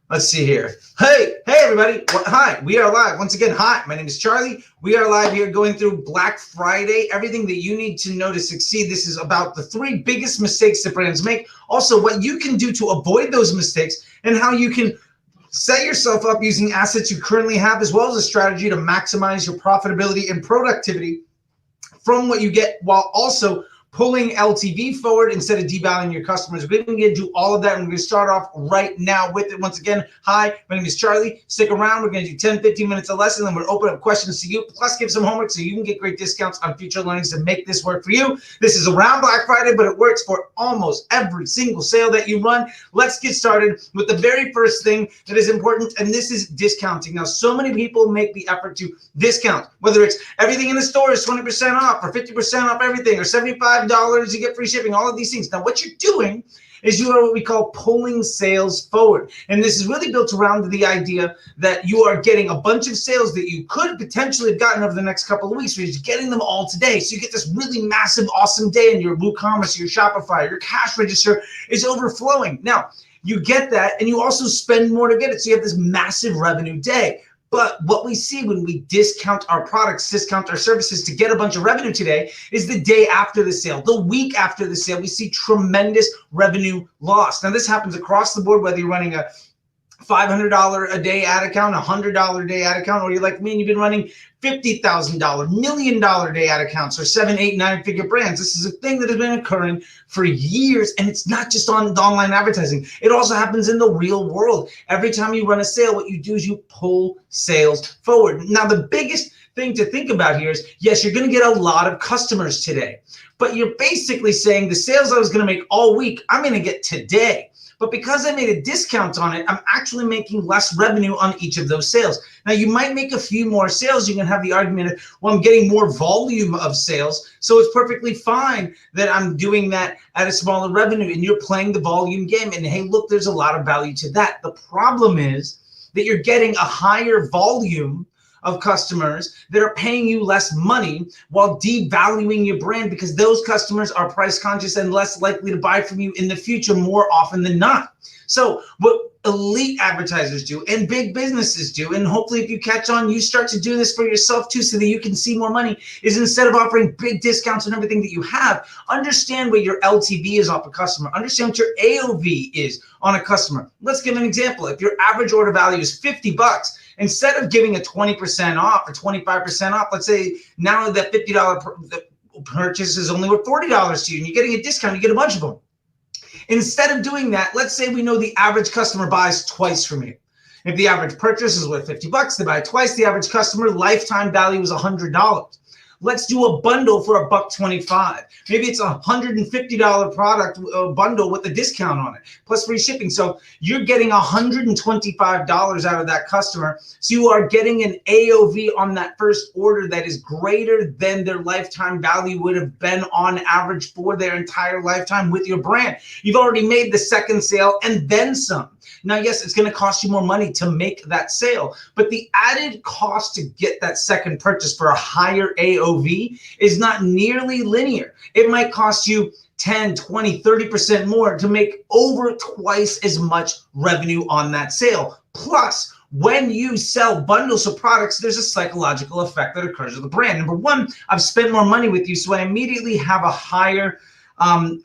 Let's see here. Hey, everybody. Hi, we are live. Once again, hi, my name is Charlie. We are live here going through Black Friday, everything that you need to know to succeed. This is about the 3 biggest mistakes that brands make, also what you can do to avoid those mistakes, and how you can set yourself up using assets you currently have, as well as a strategy to maximize your profitability and productivity from what you get, while also pulling LTV forward instead of devaluing your customers. We're going to do all of that, and we're going to start off right now with it. Once again, hi, my name is Charlie. Stick around. We're going to do 10, 15 minutes of lesson, and then we're going to open up questions to you, plus give some homework so you can get great discounts on future learnings to make this work for you. This is around Black Friday, but it works for almost every single sale that you run. Let's get started with the very first thing that is important, and this is discounting. Now, so many people make the effort to discount, whether it's everything in the store is 20% off or 50% off everything or $75, you get free shipping, all of these things. Now, what you're doing is you are what we call pulling sales forward. And this is really built around the idea that you are getting a bunch of sales that you could potentially have gotten over the next couple of weeks, where you're just getting them all today. So you get this really massive, awesome day in your WooCommerce, your Shopify, your cash register is overflowing. Now, you get that, and you also spend more to get it. So you have this massive revenue day. But what we see when we discount our products, discount our services to get a bunch of revenue today is the day after the sale, the week after the sale, we see tremendous revenue loss. Now, this happens across the board, whether you're running a $500 a day ad account, $100 a day ad account, or you're like me and you've been running $50,000, $1 million day ad accounts, or 7, 8, 9-figure brands. This is a thing that has been occurring for years, and it's not just on the online advertising. It also happens in the real world. Every time you run a sale, what you do is you pull sales forward. Now, the biggest thing to think about here is, yes, you're going to get a lot of customers today, but you're basically saying the sales I was going to make all week, I'm going to get today. But because I made a discount on it, I'm actually making less revenue on each of those sales. Now, you might make a few more sales. You can have the argument of, well, I'm getting more volume of sales, so it's perfectly fine that I'm doing that at a smaller revenue, and you're playing the volume game. And hey, look, there's a lot of value to that. The problem is that you're getting a higher volume of customers that are paying you less money while devaluing your brand, because those customers are price conscious and less likely to buy from you in the future more often than not. So what elite advertisers do and big businesses do, and hopefully if you catch on, you start to do this for yourself too so that you can see more money, is instead of offering big discounts on everything that you have, understand what your LTV is off a customer. Understand what your AOV is on a customer. Let's give an example. If your average order value is $50, instead of giving a 20% off or 25% off, let's say now that $50 purchase is only worth $40 to you, and you're getting a discount, you get a bunch of them. Instead of doing that, let's say we know the average customer buys twice from you. If the average purchase is worth $50, they buy twice. The average customer lifetime value is $100. Let's do a bundle for $125. Maybe it's a $150 product bundle with a discount on it, plus free shipping. So you're getting $125 out of that customer. So you are getting an AOV on that first order that is greater than their lifetime value would have been on average for their entire lifetime with your brand. You've already made the second sale and then some. Now, yes, it's going to cost you more money to make that sale, but the added cost to get that second purchase for a higher AOV is not nearly linear. It might cost you 10, 20, 30% more to make over twice as much revenue on that sale. Plus, when you sell bundles of products, there's a psychological effect that occurs with the brand. Number one, I've spent more money with you, so I immediately have a higher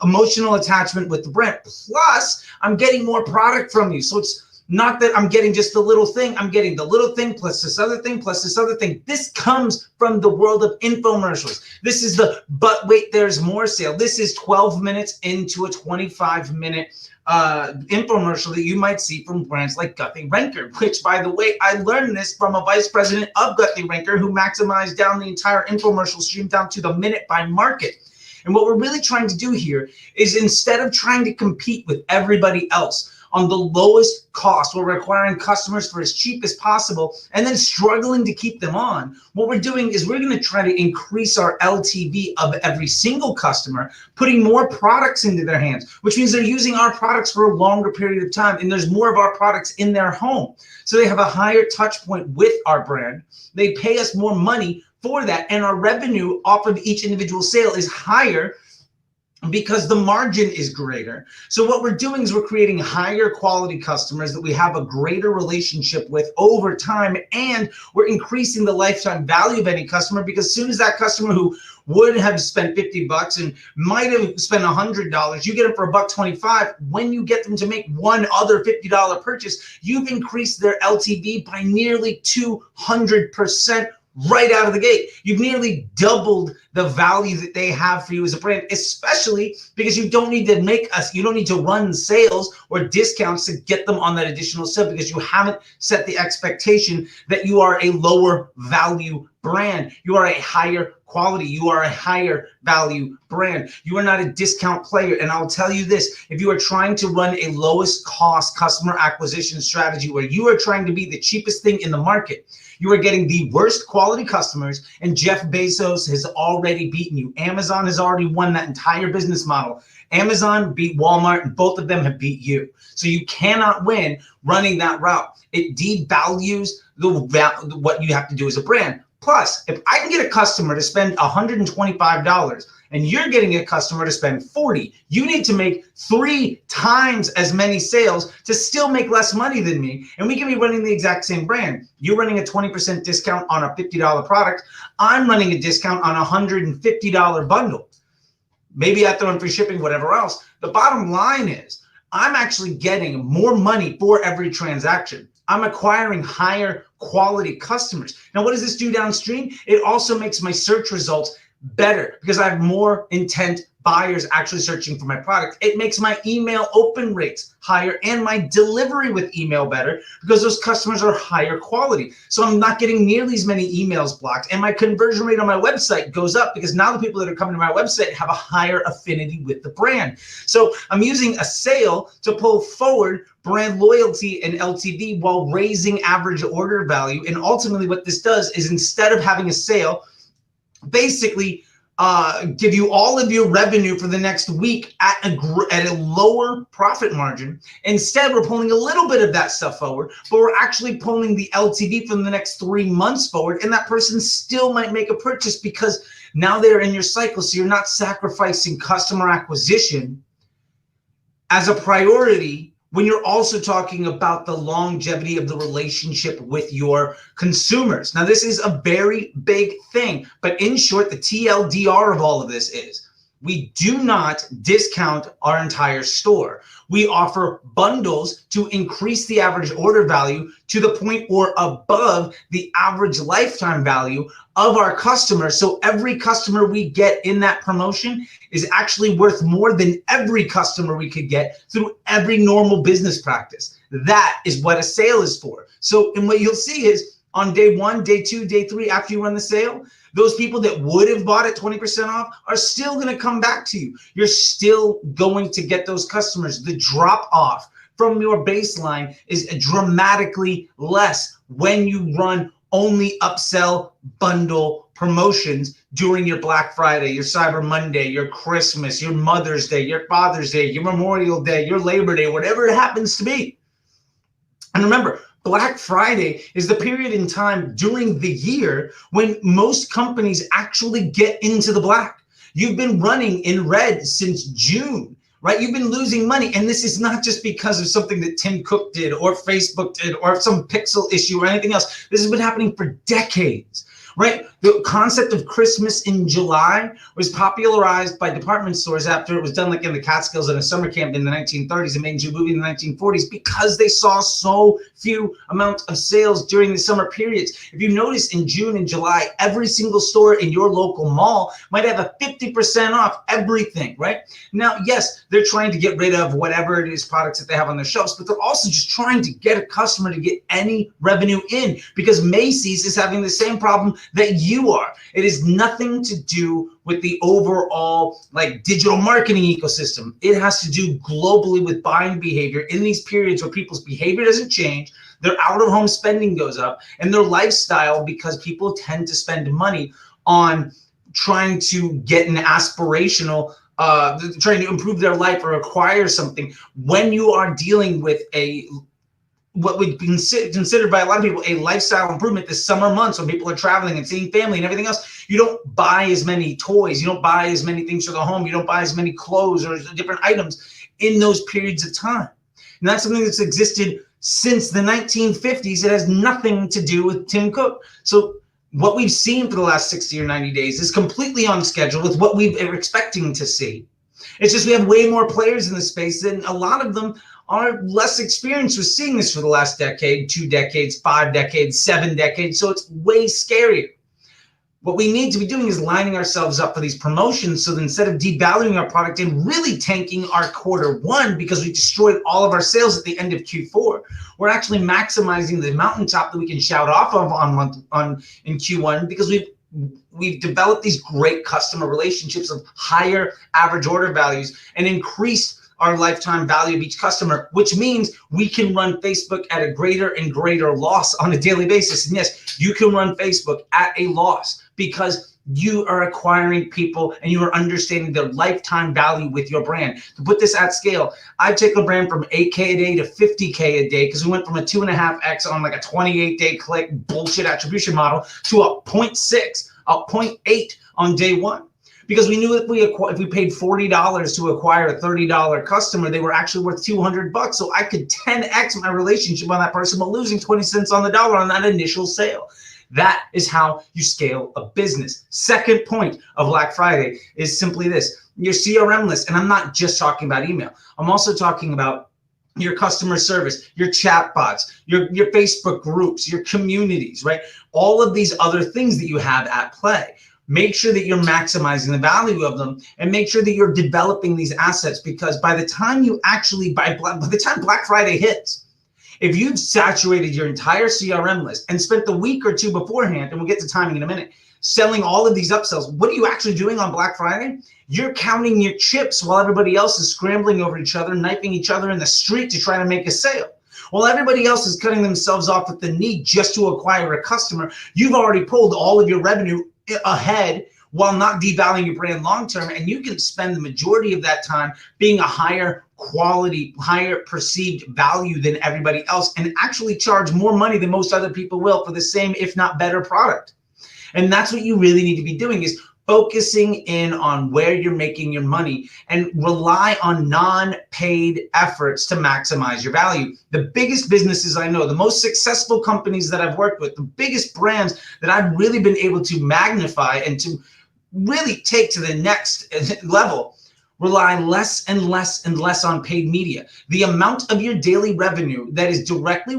emotional attachment with the brand. Plus, I'm getting more product from you. So it's not that I'm getting just the little thing. I'm getting the little thing plus this other thing plus this other thing. This comes from the world of infomercials. This is the but wait, there's more sale. This is 12 minutes into a 25-minute infomercial that you might see from brands like Guthrie Renker, which, by the way, I learned this from a vice president of Guthrie Renker who maximized down the entire infomercial stream down to the minute by market. And what we're really trying to do here is, instead of trying to compete with everybody else on the lowest cost, we're acquiring customers for as cheap as possible and then struggling to keep them on. What we're doing is we're going to try to increase our LTV of every single customer, putting more products into their hands, which means they're using our products for a longer period of time, and there's more of our products in their home. So they have a higher touch point with our brand. They pay us more money for that, and our revenue off of each individual sale is higher because the margin is greater. So what we're doing is we're creating higher quality customers that we have a greater relationship with over time, and we're increasing the lifetime value of any customer, because as soon as that customer who would have spent 50 bucks and might have spent $100, you get them for $1.25. When you get them to make one other $50 purchase, you've increased their LTV by nearly 200% right out of the gate. You've nearly doubled the value that they have for you as a brand, especially because you don't need to run sales or discounts to get them on that additional sale, because you haven't set the expectation that you are a lower value brand. You are a higher quality. You are a higher value brand. You are not a discount player. And I'll tell you this, if you are trying to run a lowest cost customer acquisition strategy where you are trying to be the cheapest thing in the market, you are getting the worst quality customers, and Jeff Bezos has already beaten you. Amazon has already won that entire business model. Amazon beat Walmart, and both of them have beat you. So you cannot win running that route. It devalues what you have to do as a brand. Plus, if I can get a customer to spend $125 and you're getting a customer to spend $40, you need to make 3 times as many sales to still make less money than me. And we can be running the exact same brand. You're running a 20% discount on a $50 product. I'm running a discount on a $150 bundle. Maybe I throw in free shipping, whatever else. The bottom line is I'm actually getting more money for every transaction. I'm acquiring higher quality customers. Now, what does this do downstream? It also makes my search results better because I have more intent buyers actually searching for my product. It makes my email open rates higher and my delivery with email better because those customers are higher quality. So I'm not getting nearly as many emails blocked, and my conversion rate on my website goes up because now the people that are coming to my website have a higher affinity with the brand. So I'm using a sale to pull forward brand loyalty and LTV while raising average order value. And ultimately what this does is, instead of having a sale basically give you all of your revenue for the next week at a lower profit margin, instead we're pulling a little bit of that stuff forward, but we're actually pulling the LTV from the next 3 months forward, and that person still might make a purchase because now they're in your cycle. So you're not sacrificing customer acquisition as a priority when you're also talking about the longevity of the relationship with your consumers. Now, this is a very big thing, but in short, the TLDR of all of this is we do not discount our entire store. We offer bundles to increase the average order value to the point or above the average lifetime value of our customers. So every customer we get in that promotion is actually worth more than every customer we could get through every normal business practice. That is what a sale is for. So, and what you'll see is on day 1, day 2, day 3, after you run the sale, those people that would have bought it 20% off are still going to come back to you. You're still going to get those customers. The drop off from your baseline is dramatically less when you run only upsell bundle promotions during your Black Friday, your Cyber Monday, your Christmas, your Mother's Day, your Father's Day, your Memorial Day, your Labor Day, whatever it happens to be. And remember, Black Friday is the period in time during the year when most companies actually get into the black. You've been running in red since June, right? You've been losing money. And this is not just because of something that Tim Cook did or Facebook did or some pixel issue or anything else. This has been happening for decades, right? The concept of Christmas in July was popularized by department stores after it was done like in the Catskills in a summer camp in the 1930s and made into a movie in the 1940s because they saw so few amounts of sales during the summer periods. If you notice in June and July, every single store in your local mall might have a 50% off everything, right? Now, yes, they're trying to get rid of whatever it is products that they have on their shelves, but they're also just trying to get a customer to get any revenue in because Macy's is having the same problem that you are. It is nothing to do with the overall like digital marketing ecosystem. It has to do globally with buying behavior in these periods where people's behavior doesn't change, their out of home spending goes up, and their lifestyle, because people tend to spend money on trying to get an aspirational trying to improve their life or acquire something. When you are dealing with what would be considered by a lot of people a lifestyle improvement this summer months when people are traveling and seeing family and everything else, You don't buy as many toys. You don't buy as many things for the home. You don't buy as many clothes or different items in those periods of time. And that's something that's existed since the 1950s. It has nothing to do with Tim Cook. So what we've seen for the last 60 or 90 days is completely on schedule with what we are expecting to see. It's just we have way more players in the space, and a lot of them are less experienced with seeing this for the last decade, 2 decades, 5 decades, 7 decades. So it's way scarier. What we need to be doing is lining ourselves up for these promotions, so that instead of devaluing our product and really tanking our Q1 because we destroyed all of our sales at the end of Q4, we're actually maximizing the mountaintop that we can shout off of in Q1, because we've developed these great customer relationships of higher average order values and increased our lifetime value of each customer, which means we can run Facebook at a greater and greater loss on a daily basis. And yes, you can run Facebook at a loss because you are acquiring people and you are understanding their lifetime value with your brand. To put this at scale, I take a brand from 8K a day to 50K a day, because we went from a 2.5X on like a 28-day click bullshit attribution model to a 0.6, a 0.8 on day one. Because we knew if we paid $40 to acquire a $30 customer, they were actually worth $200. So I could 10X my relationship on that person, but losing 20 cents on the dollar on that initial sale. That is how you scale a business. Second point of Black Friday is simply this: your CRM list. And I'm not just talking about email. I'm also talking about your customer service, your chat bots, your Facebook groups, your communities, right? All of these other things that you have at play. Make sure that you're maximizing the value of them, and make sure that you're developing these assets, because by the time Black Friday hits, if you've saturated your entire CRM list and spent the week or two beforehand, and we'll get to timing in a minute, selling all of these upsells, what are you actually doing on Black Friday? You're counting your chips while everybody else is scrambling over each other, knifing each other in the street to try to make a sale. While everybody else is cutting themselves off at the knee just to acquire a customer, you've already pulled all of your revenue ahead while not devaluing your brand long term, and you can spend the majority of that time being a higher quality, higher perceived value than everybody else, and actually charge more money than most other people will for the same, if not better, product. And that's what you really need to be doing, is focusing in on where you're making your money and rely on non-paid efforts to maximize your value. The biggest businesses I know, the most successful companies that I've worked with, the biggest brands that I've really been able to magnify and to really take to the next level, rely less and less and less on paid media. The amount of your daily revenue that is directly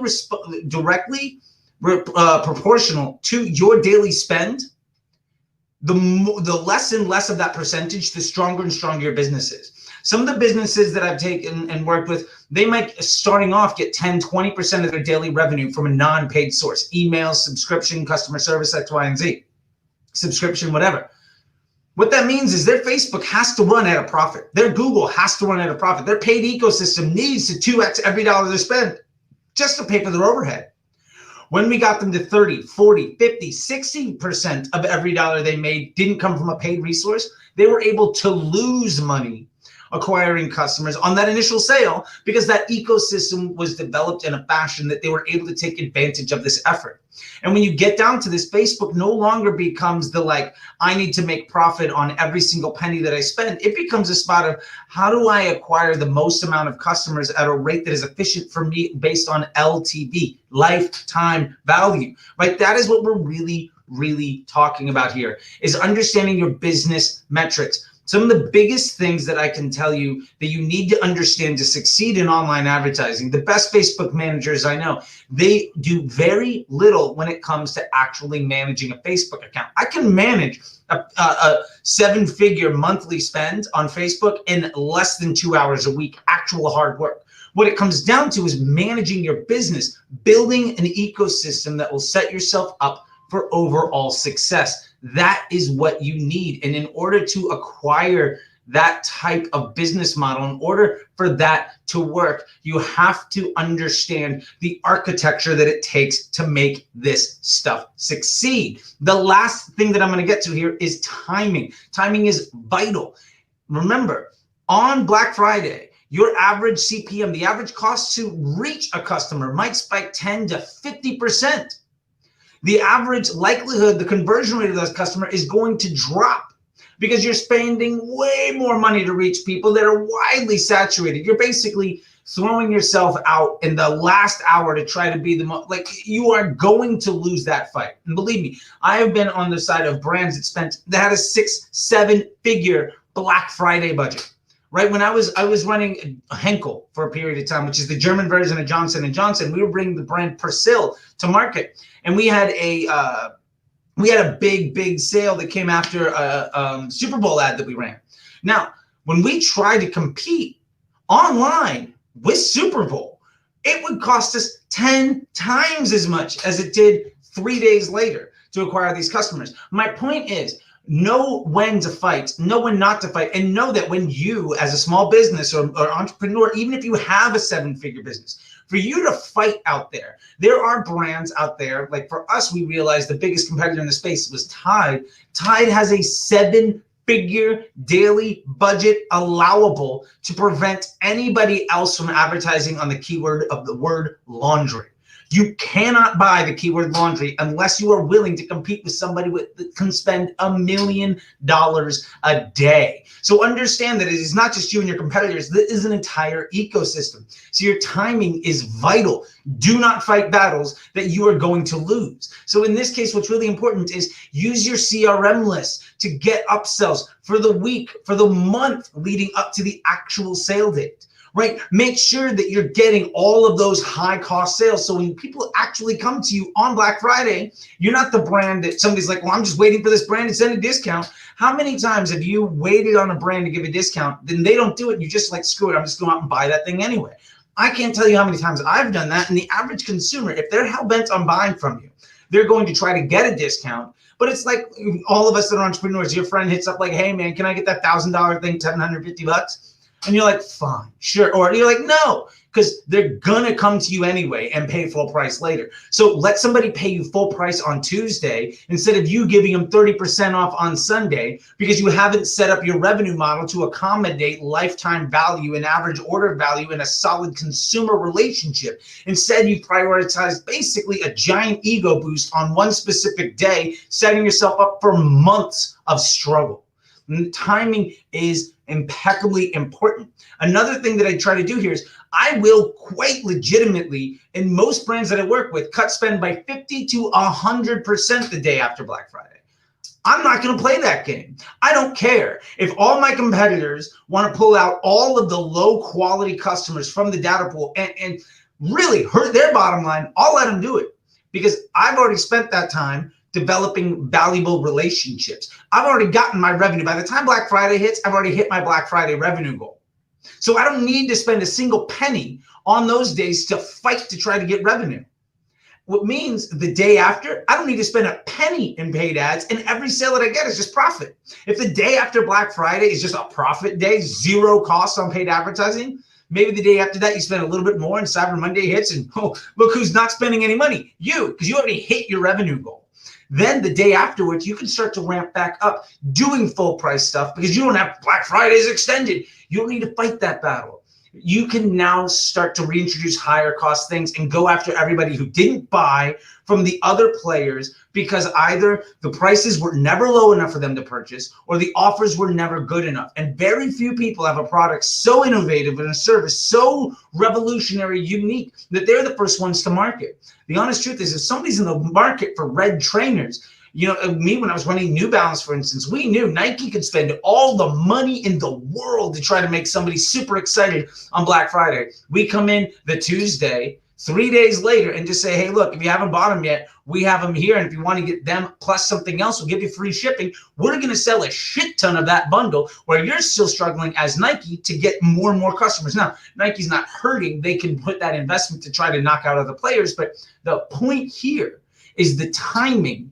proportional to your daily spend, the less and less of that percentage, the stronger and stronger your business is. Some of the businesses that I've taken and worked with, they might, starting off, get 10, 20% of their daily revenue from a non-paid source: email, subscription, customer service, X, Y, and Z, subscription, whatever. What that means is their Facebook has to run at a profit. Their Google has to run at a profit. Their paid ecosystem needs to 2X every dollar they spend just to pay for their overhead. When we got them to 30, 40, 50, 60% of every dollar they made didn't come from a paid resource, they were able to lose money acquiring customers on that initial sale, because that ecosystem was developed in a fashion that they were able to take advantage of this effort. And when you get down to this, Facebook no longer becomes the I need to make profit on every single penny that I spend. It becomes a spot of, how do I acquire the most amount of customers at a rate that is efficient for me based on LTV, lifetime value, right? That is what we're really talking about here, is understanding your business metrics. Some of the biggest things that I can tell you that you need to understand to succeed in online advertising, the best Facebook managers I know, they do very little when it comes to actually managing a Facebook account. I can manage a 7-figure monthly spend on Facebook in less than 2 hours a week, actual hard work. What it comes down to is managing your business, building an ecosystem that will set yourself up for overall success. That is what you need. And in order to acquire that type of business model, in order for that to work, you have to understand the architecture that it takes to make this stuff succeed. The last thing that I'm going to get to here is timing. Timing is vital. Remember, on Black Friday, your average CPM, the average cost to reach a customer, might spike 10 to 50%. the average likelihood, the conversion rate of those customers is going to drop because you're spending way more money to reach people that are widely saturated. You're basically throwing yourself out in the last hour to try to be the most, like, you are going to lose that fight. And believe me, I have been on the side of brands that had a 6-7 figure Black Friday budget. Right when I was running Henkel for a period of time, which is the German version of Johnson & Johnson. We were bringing the brand Persil to market, and we had a big sale that came after a Super Bowl ad that we ran. Now, when we tried to compete online with Super Bowl, it would cost us 10 times as much as it did 3 days later to acquire these customers. My point is, know when to fight, know when not to fight, and know that when you, as a small business or entrepreneur, even if you have a 7-figure business, for you to fight out there, there are brands out there. Like for us, we realized the biggest competitor in the space was Tide. Tide has a 7-figure daily budget allowable to prevent anybody else from advertising on the keyword of the word laundry. You cannot buy the keyword laundry unless you are willing to compete with somebody that can spend $1 million a day. So understand that it is not just you and your competitors. This is an entire ecosystem. So your timing is vital. Do not fight battles that you are going to lose. So in this case, what's really important is use your CRM list to get upsells for the week, for the month leading up to the actual sale date. Right? Make sure that you're getting all of those high cost sales. So when people actually come to you on Black Friday, you're not the brand that somebody's like, well, I'm just waiting for this brand to send a discount. How many times have you waited on a brand to give a discount, then they don't do it, and you just like, screw it, I'm just going out and buy that thing anyway. I can't tell you how many times I've done that. And the average consumer, if they're hell-bent on buying from you, they're going to try to get a discount. But it's like all of us that are entrepreneurs, your friend hits up like, hey man, can I get that $1,000 thing, $750? And you're like, fine, sure. Or you're like, no, because they're going to come to you anyway and pay full price later. So let somebody pay you full price on Tuesday instead of you giving them 30% off on Sunday because you haven't set up your revenue model to accommodate lifetime value and average order value in a solid consumer relationship. Instead, you prioritize basically a giant ego boost on one specific day, setting yourself up for months of struggle. And timing is impeccably important. Another thing that I try to do here is I will quite legitimately, in most brands that I work with, cut spend by 50 to 100% the day after Black Friday. I'm not going to play that game. I don't care if all my competitors want to pull out all of the low quality customers from the data pool and really hurt their bottom line. I'll let them do it because I've already spent that time developing valuable relationships. I've already gotten my revenue. By the time Black Friday hits, I've already hit my Black Friday revenue goal. So I don't need to spend a single penny on those days to fight to try to get revenue. What means the day after, I don't need to spend a penny in paid ads, and every sale that I get is just profit. If the day after Black Friday is just a profit day, zero cost on paid advertising, maybe the day after that you spend a little bit more and Cyber Monday hits and oh, look who's not spending any money, you, because you already hit your revenue goal. Then the day afterwards, you can start to ramp back up doing full price stuff because you don't have Black Fridays extended. You don't need to fight that battle. You can now start to reintroduce higher cost things and go after everybody who didn't buy from the other players because either the prices were never low enough for them to purchase or the offers were never good enough. And very few people have a product so innovative and a service so revolutionary, unique, that they're the first ones to market. The honest truth is if somebody's in the market for red trainers, you know, me, when I was running New Balance, for instance, we knew Nike could spend all the money in the world to try to make somebody super excited on Black Friday. We come in the Tuesday, 3 days later, and just say, hey, look, if you haven't bought them yet, we have them here. And if you want to get them plus something else, we'll give you free shipping. We're going to sell a shit ton of that bundle where you're still struggling as Nike to get more and more customers. Now, Nike's not hurting. They can put that investment to try to knock out other players. But the point here is the timing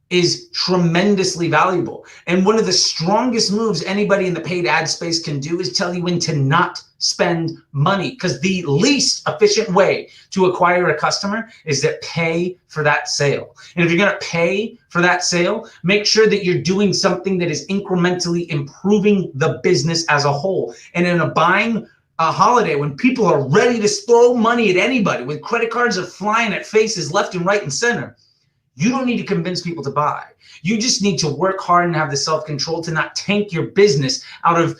is tremendously valuable. And one of the strongest moves anybody in the paid ad space can do is tell you when to not spend money, because the least efficient way to acquire a customer is to pay for that sale. And if you're going to pay for that sale, make sure that you're doing something that is incrementally improving the business as a whole. And in a buying a holiday when people are ready to throw money at anybody, when credit cards are flying at faces left and right and center, You don't need to convince people to buy. You just need to work hard and have the self-control to not tank your business out of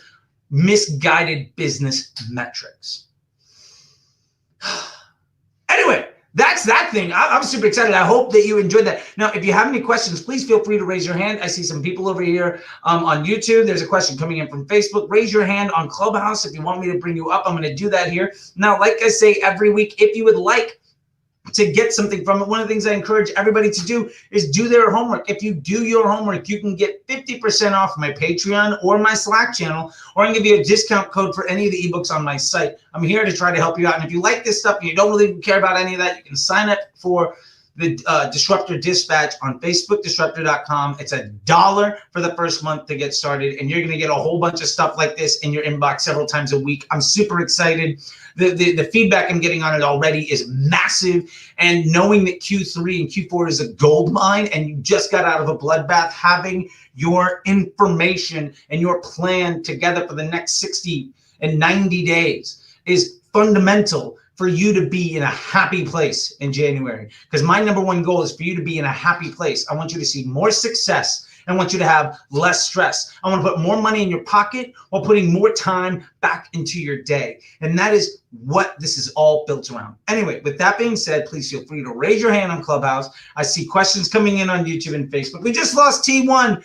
misguided business metrics. Anyway, that's that thing. I'm super excited. I hope that you enjoyed that. Now, if you have any questions, please feel free to raise your hand. I see some people over here on YouTube. There's a question coming in from Facebook. Raise your hand on Clubhouse if you want me to bring you up. I'm going to do that here. Now, like I say every week, if you would like to get something from it, one of the things I encourage everybody to do is do their homework. If you do your homework, you can get 50% off my Patreon or my Slack channel, or I can give you a discount code for any of the ebooks on my site. I'm here to try to help you out. And if you like this stuff and you don't really care about any of that, you can sign up for the Disruptor Dispatch on Facebook, disruptor.com. It's $1 for the first month to get started, and you're going to get a whole bunch of stuff like this in your inbox several times a week. I'm super excited. The feedback I'm getting on it already is massive, and knowing that Q3 and Q4 is a gold mine and you just got out of a bloodbath, having your information and your plan together for the next 60 and 90 days is fundamental for you to be in a happy place in January. Because my number one goal is for you to be in a happy place. I want you to see more success. I want you to have less stress. I want to put more money in your pocket while putting more time back into your day. And that is what this is all built around. Anyway, with that being said, please feel free to raise your hand on Clubhouse. I see questions coming in on YouTube and Facebook. We just lost T1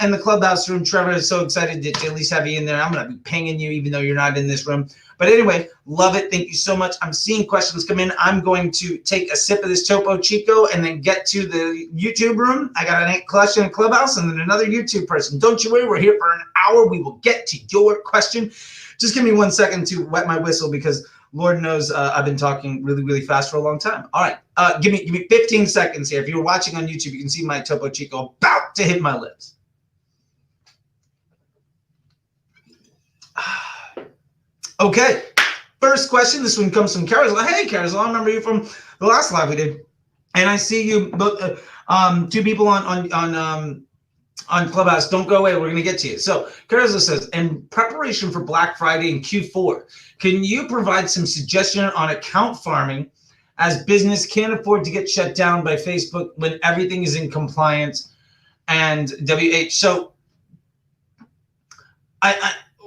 in the Clubhouse room. Trevor is so excited to at least have you in there. I'm going to be pinging you even though you're not in this room. But anyway, love it. Thank you so much. I'm seeing questions come in. I'm going to take a sip of this Topo Chico and then get to the YouTube room. I got a question in Clubhouse and then another YouTube person. Don't you worry. We're here for an hour. We will get to your question. Just give me 1 second to wet my whistle because Lord knows I've been talking really, really fast for a long time. All right. Give me 15 seconds here. If you're watching on YouTube, you can see my Topo Chico about to hit my lips. Okay, first question. This one comes from Carousel. Hey, Carousel, I remember you from the last live we did, and I see you both. Two people on Clubhouse. Don't go away. We're gonna get to you. So Carousel says, in preparation for Black Friday in Q4, can you provide some suggestion on account farming, as business can't afford to get shut down by Facebook when everything is in compliance and WH. So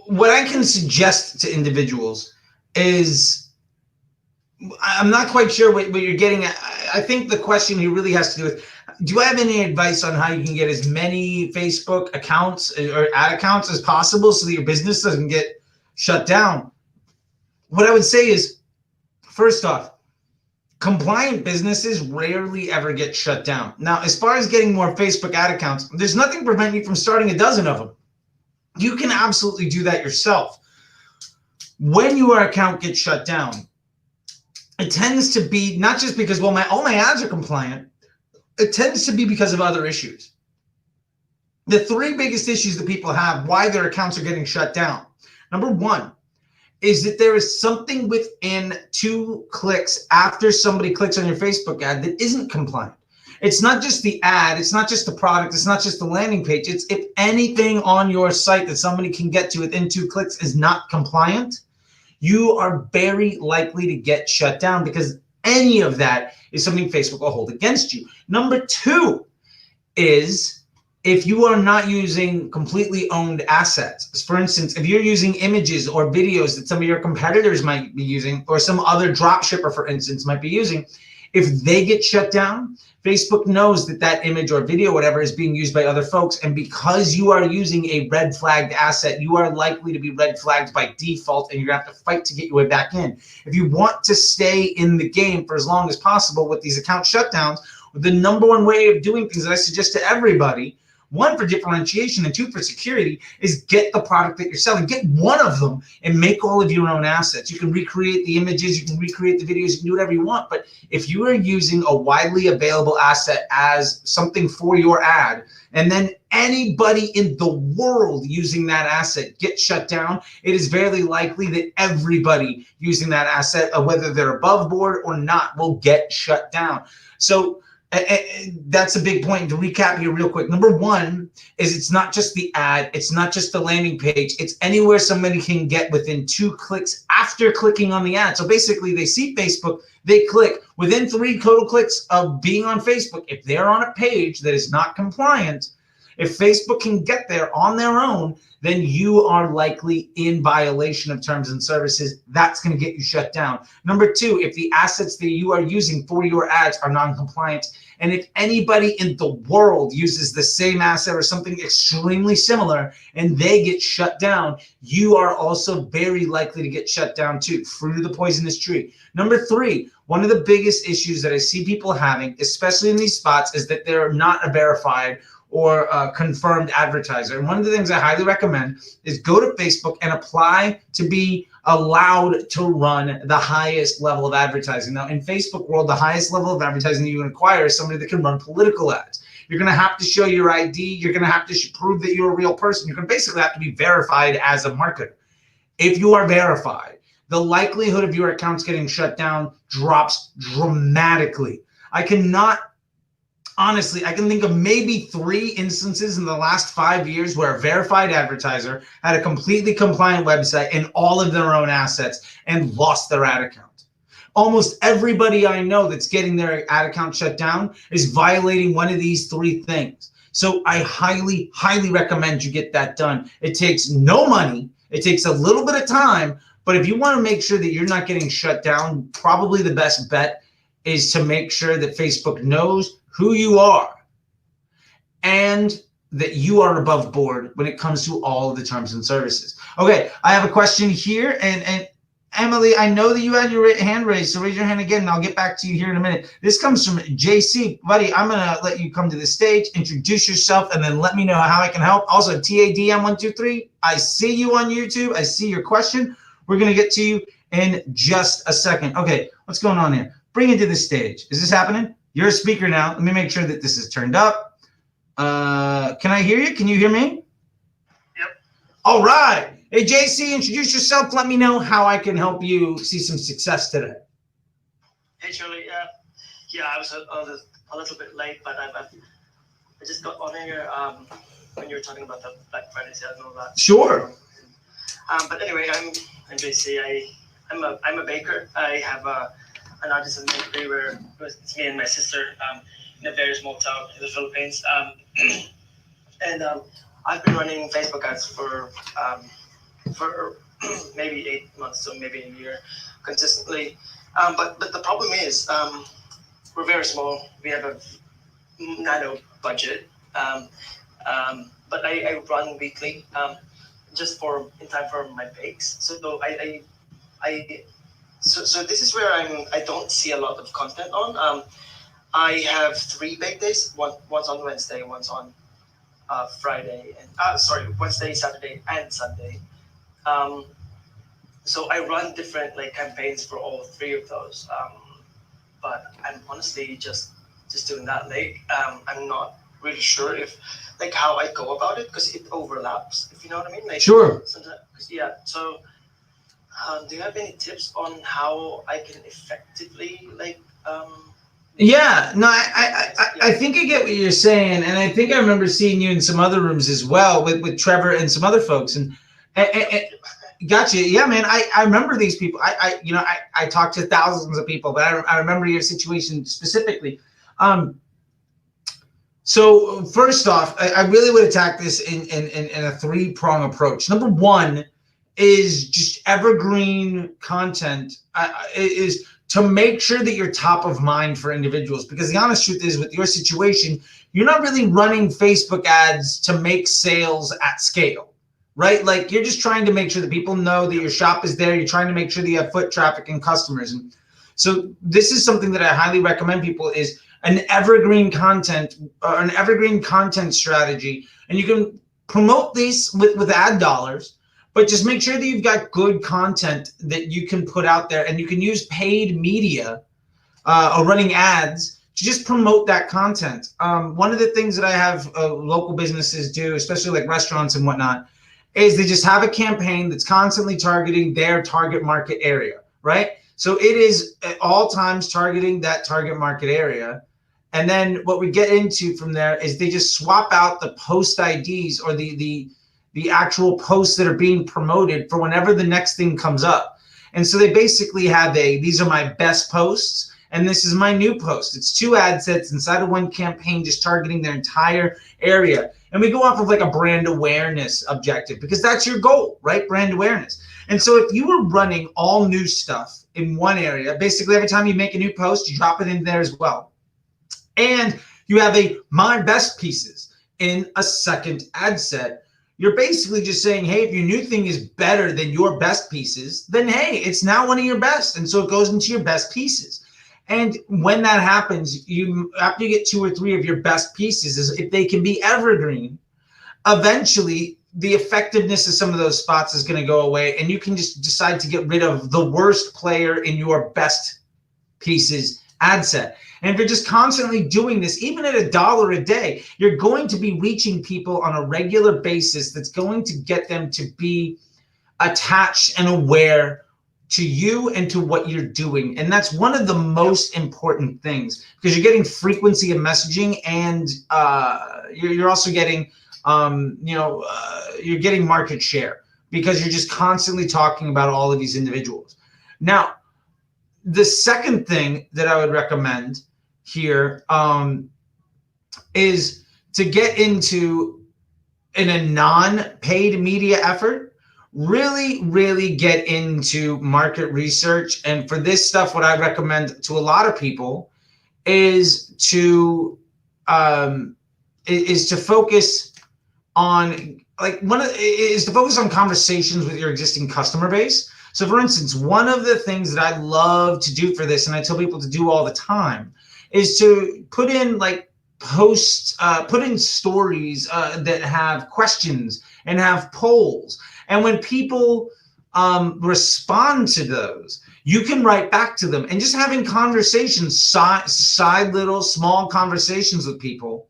what I can suggest to individuals is, I'm not quite sure what you're getting at. I think the question here really has to do with, do I have any advice on how you can get as many Facebook accounts or ad accounts as possible so that your business doesn't get shut down? What I would say is, first off, compliant businesses rarely ever get shut down. Now, as far as getting more Facebook ad accounts, there's nothing preventing you from starting a dozen of them. You can absolutely do that yourself. When your account gets shut down, it tends to be not just because, well, all my ads are compliant. It tends to be because of other issues. The three biggest issues that people have why their accounts are getting shut down. Number one is that there is something within 2 clicks after somebody clicks on your Facebook ad that isn't compliant. It's not just the ad, it's not just the product, it's not just the landing page. It's if anything on your site that somebody can get to within 2 clicks is not compliant, you are very likely to get shut down because any of that is something Facebook will hold against you. Number 2 is if you are not using completely owned assets. For instance, if you're using images or videos that some of your competitors might be using, or some other drop shipper, for instance, might be using, if they get shut down, Facebook knows that that image or video, whatever, is being used by other folks. And because you are using a red flagged asset, you are likely to be red flagged by default, and you're going to have to fight to get your way back in. If you want to stay in the game for as long as possible with these account shutdowns, the number one way of doing things that I suggest to everybody, 1, for differentiation, and 2, for security, is get the product that you're selling. Get one of them and make all of your own assets. You can recreate the images, you can recreate the videos, you can do whatever you want. But if you are using a widely available asset as something for your ad, and then anybody in the world using that asset gets shut down, it is very likely that everybody using that asset, whether they're above board or not, will get shut down. So That's a big point. To recap here real quick, number one is it's not just the ad, it's not just the landing page, it's anywhere somebody can get within 2 clicks after clicking on the ad. So basically they see Facebook, they click. Within 3 total clicks of being on Facebook, if they're on a page that is not compliant, if Facebook can get there on their own, then you are likely in violation of terms and services. That's going to get you shut down. Number 2, if the assets that you are using for your ads are non-compliant, and if anybody in the world uses the same asset or something extremely similar and they get shut down, you are also very likely to get shut down too. Fruit of the poisonous tree. Number 3, one of the biggest issues that I see people having, especially in these spots, is that they're not a verified or a confirmed advertiser. And one of the things I highly recommend is go to Facebook and apply to be allowed to run the highest level of advertising. Now, in Facebook world, the highest level of advertising that you can acquire is somebody that can run political ads. You're going to have to show your ID. You're going to have to prove that you're a real person. You're going to basically have to be verified as a marketer. If you are verified, the likelihood of your accounts getting shut down drops dramatically. Honestly, I can think of maybe 3 instances in the last 5 years where a verified advertiser had a completely compliant website and all of their own assets and lost their ad account. Almost everybody I know that's getting their ad account shut down is violating one of these 3 things. So I highly, highly recommend you get that done. It takes no money. It takes a little bit of time. But if you want to make sure that you're not getting shut down, probably the best bet is to make sure that Facebook knows who you are and that you are above board when it comes to all of the terms and services. Okay, I have a question here, and Emily, I know that you had your hand raised, so raise your hand again, and I'll get back to you here in a minute. This comes from JC. Buddy, I'm going to let you come to the stage, introduce yourself, and then let me know how I can help. Also, TADM123, I see you on YouTube. I see your question. We're going to get to you in just a second. Okay, what's going on here? Bring it to the stage. Is this happening? You're a speaker now. Let me make sure that this is turned up. Can I hear you? Can you hear me? Yep. All right. Hey, JC, introduce yourself. Let me know how I can help you see some success today. Hey, Charlie. Yeah, I was a little bit late, but I just got on here when you were talking about the Black Friday sale and all that. Sure. But anyway, I'm JC. I'm a baker. I have an artisan bakery where it's me and my sister in a very small town in the Philippines. And I've been running Facebook ads for maybe 8 months, so maybe a year consistently. But the problem is we're very small. We have a nano budget, but I run weekly just in time for my bakes. So So this is where I don't see a lot of content on. I have 3 bake days. One's on Wednesday, one's on Friday, and Wednesday, Saturday, and Sunday. So I run different campaigns for all 3 of those. But I'm honestly just doing that I'm not really sure if how I go about it because it overlaps. If you know what I mean. Sure. Yeah. So. Do you have any tips on how I can effectively Yeah, no, I think I get what you're saying, and I think I remember seeing you in some other rooms as well with Trevor and some other folks, and gotcha. Yeah, man, I remember these people. I talked to thousands of people, but I remember your situation specifically. So first off, I really would attack this in a 3-prong approach. Number 1 is just evergreen content is to make sure that you're top of mind for individuals, because the honest truth is with your situation, you're not really running Facebook ads to make sales at scale, right? Like you're just trying to make sure that people know that your shop is there. You're trying to make sure that you have foot traffic and customers. And so this is something that I highly recommend people is an evergreen content or an evergreen content strategy. And you can promote these with ad dollars, but just make sure that you've got good content that you can put out there, and you can use paid media or running ads to just promote that content. One of the things that I have local businesses do, especially like restaurants and whatnot, is they just have a campaign that's constantly targeting their target market area, right? So it is at all times targeting that target market area. And then what we get into from there is they just swap out the post IDs or the actual posts that are being promoted for whenever the next thing comes up. And so they basically have these are my best posts, and this is my new post. It's 2 ad sets inside of one campaign, just targeting their entire area. And we go off of like a brand awareness objective because that's your goal, right? Brand awareness. And so if you were running all new stuff in one area, basically every time you make a new post, you drop it in there as well. And you have a my best pieces in a second ad set. You're basically just saying, hey, if your new thing is better than your best pieces, then hey, it's now one of your best. And so it goes into your best pieces. And when that happens, after you get 2 or 3 of your best pieces, is if they can be evergreen, eventually the effectiveness of some of those spots is going to go away, and you can just decide to get rid of the worst player in your best pieces ad set. And if you're just constantly doing this, even at $1 a day, you're going to be reaching people on a regular basis that's going to get them to be attached and aware to you and to what you're doing. And that's one of the most important things, because you're getting frequency of messaging, and you're also getting, you're getting market share because you're just constantly talking about all of these individuals. Now, the second thing that I would recommend here is to get into in a non-paid media effort, really get into market research. And for this stuff, what I recommend to a lot of people is to focus on conversations with your existing customer base. So for instance, one of the things that I love to do for this, and I tell people to do all the time, is to put in like posts, put in stories that have questions and have polls. And when people respond to those, you can write back to them, and just having conversations, side little small conversations with people.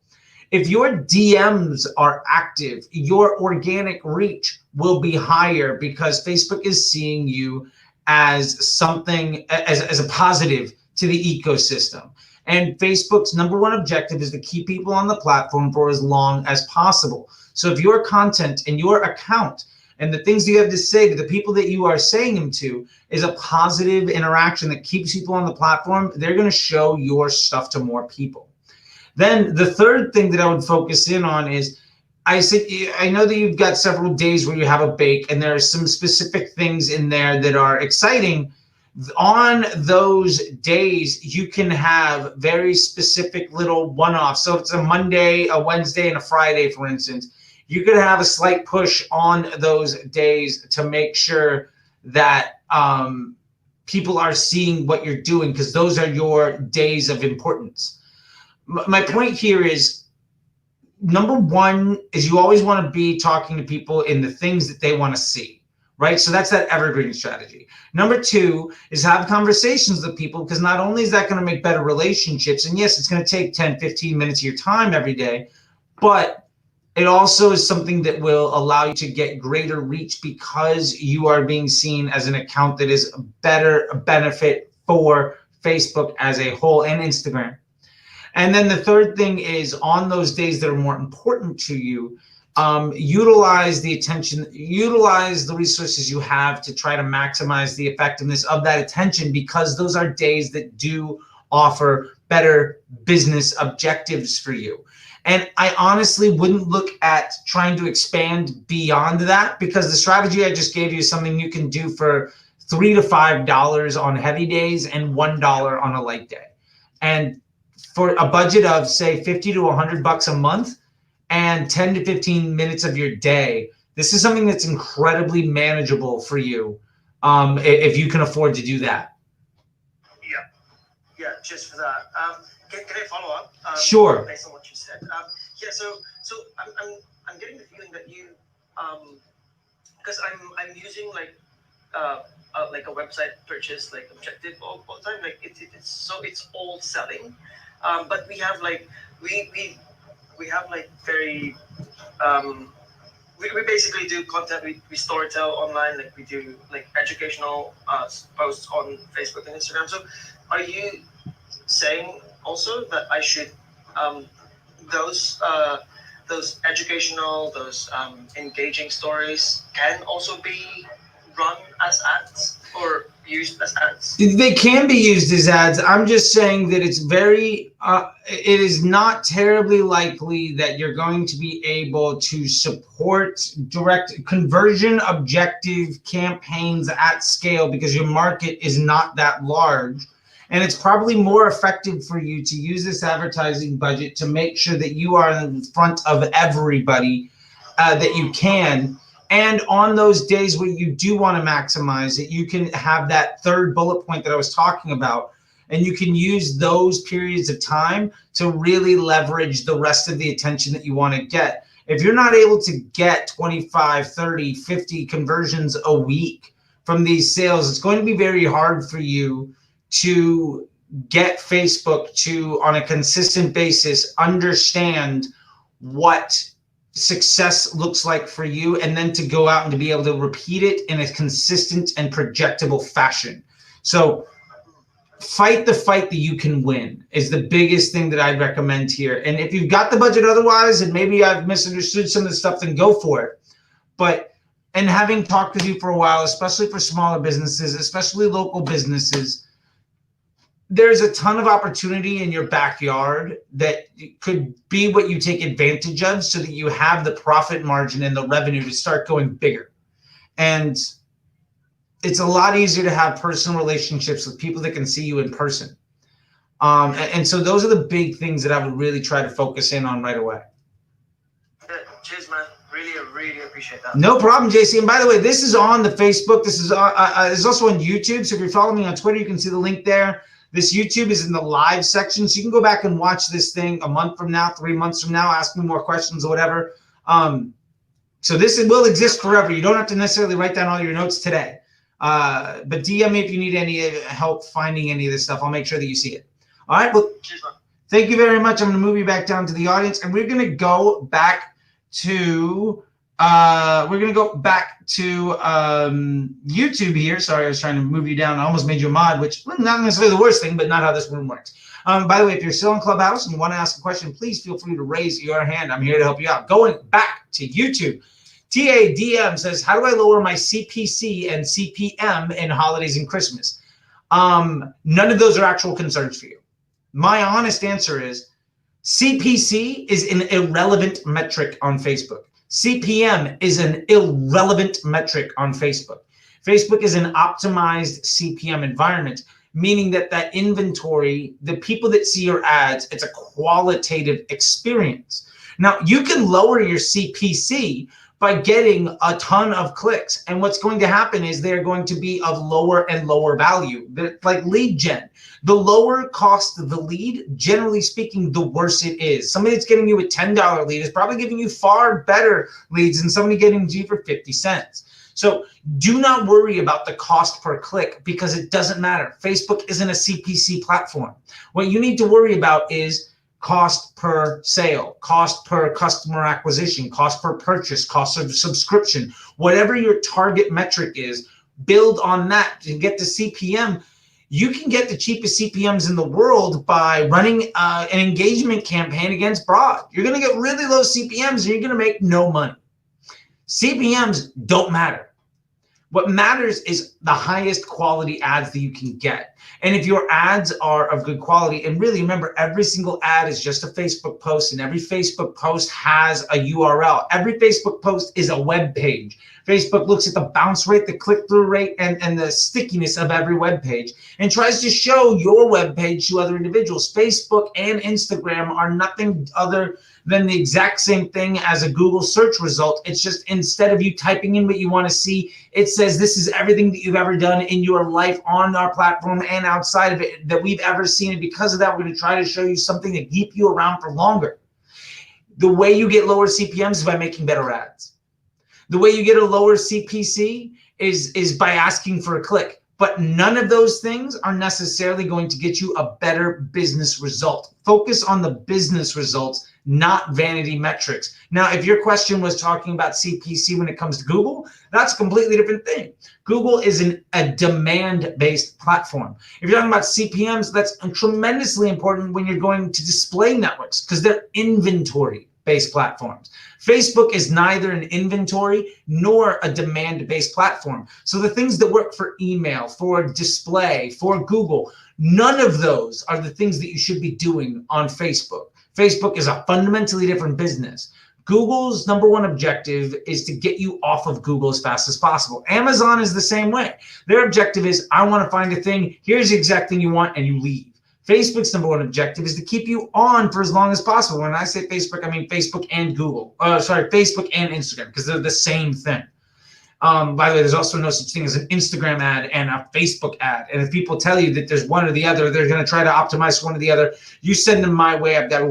If your DMs are active, your organic reach will be higher because Facebook is seeing you as something, as a positive to the ecosystem. And Facebook's #1 objective is to keep people on the platform for as long as possible. So if your content and your account and the things you have to say to the people that you are saying them to is a positive interaction that keeps people on the platform, they're going to show your stuff to more people. Then the third thing that I would focus in on is, I know that you've got several days where you have a bake, and there are some specific things in there that are exciting. On those days, you can have very specific little one-offs. So if it's a Monday, a Wednesday, and a Friday, for instance, you could have a slight push on those days to make sure that people are seeing what you're doing, because those are your days of importance. My point here is, #1 is you always want to be talking to people in the things that they want to see, right? So that's that evergreen strategy. #2 is have conversations with people, because not only is that going to make better relationships, and yes, it's going to take 10, 15 minutes of your time every day, but it also is something that will allow you to get greater reach, because you are being seen as an account that is a better benefit for Facebook as a whole, and Instagram. And then the third thing is, on those days that are more important to you, utilize the attention, utilize the resources you have to try to maximize the effectiveness of that attention, because those are days that do offer better business objectives for you. And I honestly wouldn't look at trying to expand beyond that, because the strategy I just gave you is something you can do for $3 to $5 on heavy days and $1 on a light day. And for a budget of say 50 to 100 bucks a month and 10 to 15 minutes of your day, this is something that's incredibly manageable for you, if you can afford to do that. Yeah, just for that. Can I follow up? Sure. Based on what you said. So I'm getting the feeling that you, because I'm using like a website purchase like objective all the time. Like it's all selling, but we have like we have like very we basically do content. We storytell online. Like we do like educational posts on Facebook and Instagram. So are you saying also that I should those educational, those engaging stories can also be run as ads or used as ads? They can be used as ads. I'm just saying that it's it is not terribly likely that you're going to be able to support direct conversion objective campaigns at scale because your market is not that large. And it's probably more effective for you to use this advertising budget to make sure that you are in front of everybody that you can. And on those days where you do want to maximize it, you can have that third bullet point that I was talking about. And you can use those periods of time to really leverage the rest of the attention that you want to get. If you're not able to get 25, 30, 50 conversions a week from these sales, it's going to be very hard for you to get Facebook to, on a consistent basis, understand what success looks like for you, and then to go out and to be able to repeat it in a consistent and projectable fashion. So fight the fight that you can win is the biggest thing that I'd recommend here. And if you've got the budget otherwise, and maybe I've misunderstood some of the stuff, then go for it. But, and having talked with you for a while, especially for smaller businesses, especially local businesses, there's a ton of opportunity in your backyard that could be what you take advantage of so that you have the profit margin and the revenue to start going bigger. And it's a lot easier to have personal relationships with people that can see you in person. And so those are the big things that I would really try to focus in on right away. Cheers, man. Really appreciate that. No problem, JC. And by the way, this is on the Facebook. This is also on YouTube. So if you're following me on Twitter, you can see the link there. This YouTube is in the live section, so you can go back and watch this thing a month from now, 3 months from now, ask me more questions or whatever. So this will exist forever. You don't have to necessarily write down all your notes today. But DM me if you need any help finding any of this stuff. I'll make sure that you see it. All right. Well, thank you very much. I'm going to move you back down to the audience, and we're going to go back to YouTube here. Sorry, I was trying to move you down. I almost made you a mod, which not necessarily the worst thing, but not how this room works. By the way, if you're still in Clubhouse and you want to ask a question, please feel free to raise your hand. I'm here to help you out. Going back to YouTube, TADM says, how do I lower my CPC and CPM in holidays and Christmas? None of those are actual concerns for you. My honest answer is CPC is an irrelevant metric on Facebook. CPM is an irrelevant metric on Facebook. Facebook is an optimized CPM environment, meaning that inventory, the people that see your ads, it's a qualitative experience. Now, you can lower your CPC by getting a ton of clicks. And what's going to happen is they're going to be of lower and lower value. They're like lead gen. The lower cost of the lead, generally speaking, the worse it is. Somebody that's getting you a $10 lead is probably giving you far better leads than somebody getting to you for 50 cents. So do not worry about the cost per click because it doesn't matter. Facebook isn't a CPC platform. What you need to worry about is cost per sale, cost per customer acquisition, cost per purchase, cost of subscription, whatever your target metric is, build on that to get the CPM. You can get the cheapest CPMs in the world by running an engagement campaign against broad. You're going to get really low CPMs and you're going to make no money. CPMs don't matter. What matters is the highest quality ads that you can get. And if your ads are of good quality, and really remember, every single ad is just a Facebook post, and every Facebook post has a URL. Every Facebook post is a web page. Facebook looks at the bounce rate, the click-through rate, and the stickiness of every web page and tries to show your web page to other individuals. Facebook and Instagram are nothing other than the exact same thing as a Google search result. It's just instead of you typing in what you want to see, it says this is everything that you've ever done in your life on our platform and outside of it that we've ever seen. And because of that, we're going to try to show you something to keep you around for longer. The way you get lower CPMs is by making better ads. The way you get a lower CPC is by asking for a click. But none of those things are necessarily going to get you a better business result. Focus on the business results, not vanity metrics. Now, if your question was talking about CPC when it comes to Google, that's a completely different thing. Google is a demand-based platform. If you're talking about CPMs, that's tremendously important when you're going to display networks because they're inventory-based platforms. Facebook is neither an inventory nor a demand-based platform. So the things that work for email, for display, for Google, none of those are the things that you should be doing on Facebook. Facebook is a fundamentally different business. Google's number one objective is to get you off of Google as fast as possible. Amazon is the same way. Their objective is, I want to find a thing, here's the exact thing you want, and you leave. Facebook's number one objective is to keep you on for as long as possible. When I say Facebook, I mean Facebook and Facebook and Instagram, because they're the same thing. By the way, there's also no such thing as an Instagram ad and a Facebook ad. And if people tell you that there's one or the other, they're going to try to optimize one or the other. You send them my way. I've got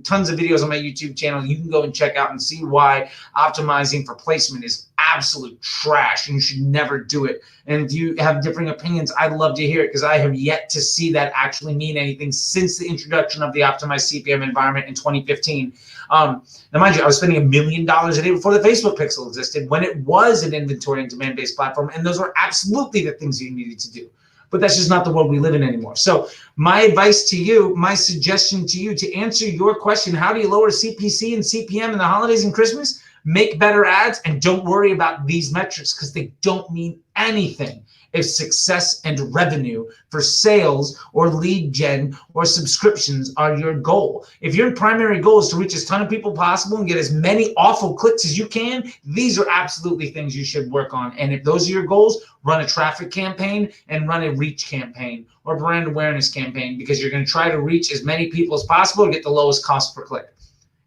tons of videos on my YouTube channel. You can go and check out and see why optimizing for placement is absolute trash and you should never do it. And if you have differing opinions, I'd love to hear it because I have yet to see that actually mean anything since the introduction of the optimized CPM environment in 2015. Now, mind you, I was spending $1 million a day before the Facebook pixel existed when it was an inventory and demand-based platform, and those were absolutely the things you needed to do. But that's just not the world we live in anymore. So my advice to you, my suggestion to you to answer your question, how do you lower CPC and CPM in the holidays and Christmas? Make better ads and don't worry about these metrics because they don't mean anything if success and revenue for sales or lead gen or subscriptions are your goal. If your primary goal is to reach as ton of people possible and get as many awful clicks as you can, these are absolutely things you should work on. And if those are your goals, run a traffic campaign and run a reach campaign or brand awareness campaign because you're going to try to reach as many people as possible to get the lowest cost per click.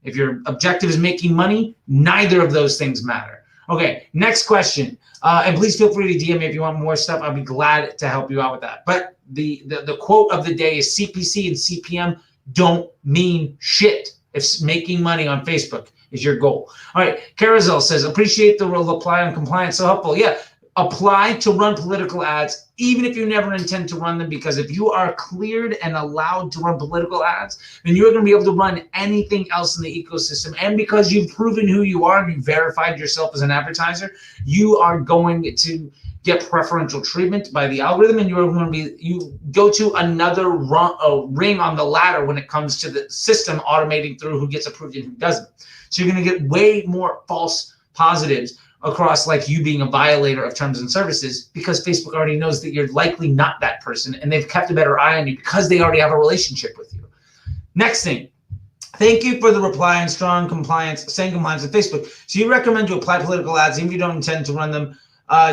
If your objective is making money, neither of those things matter. Okay, next question. And please feel free to DM me if you want more stuff. I'll be glad to help you out with that. But the quote of the day is CPC and CPM don't mean shit if making money on Facebook is your goal. All right, Carousel says, appreciate the reply on compliance. So helpful. Yeah, apply to run political ads, even if you never intend to run them, because if you are cleared and allowed to run political ads, then you're going to be able to run anything else in the ecosystem. And because you've proven who you are and you've verified yourself as an advertiser, you are going to get preferential treatment by the algorithm, and you go to another ring on the ladder when it comes to the system automating through who gets approved and who doesn't. So you're going to get way more false positives across like you being a violator of terms and services because Facebook already knows that you're likely not that person and they've kept a better eye on you because they already have a relationship with you. Next thing, thank you for the reply on strong compliance, saying compliance with Facebook. So you recommend to apply political ads even if you don't intend to run them,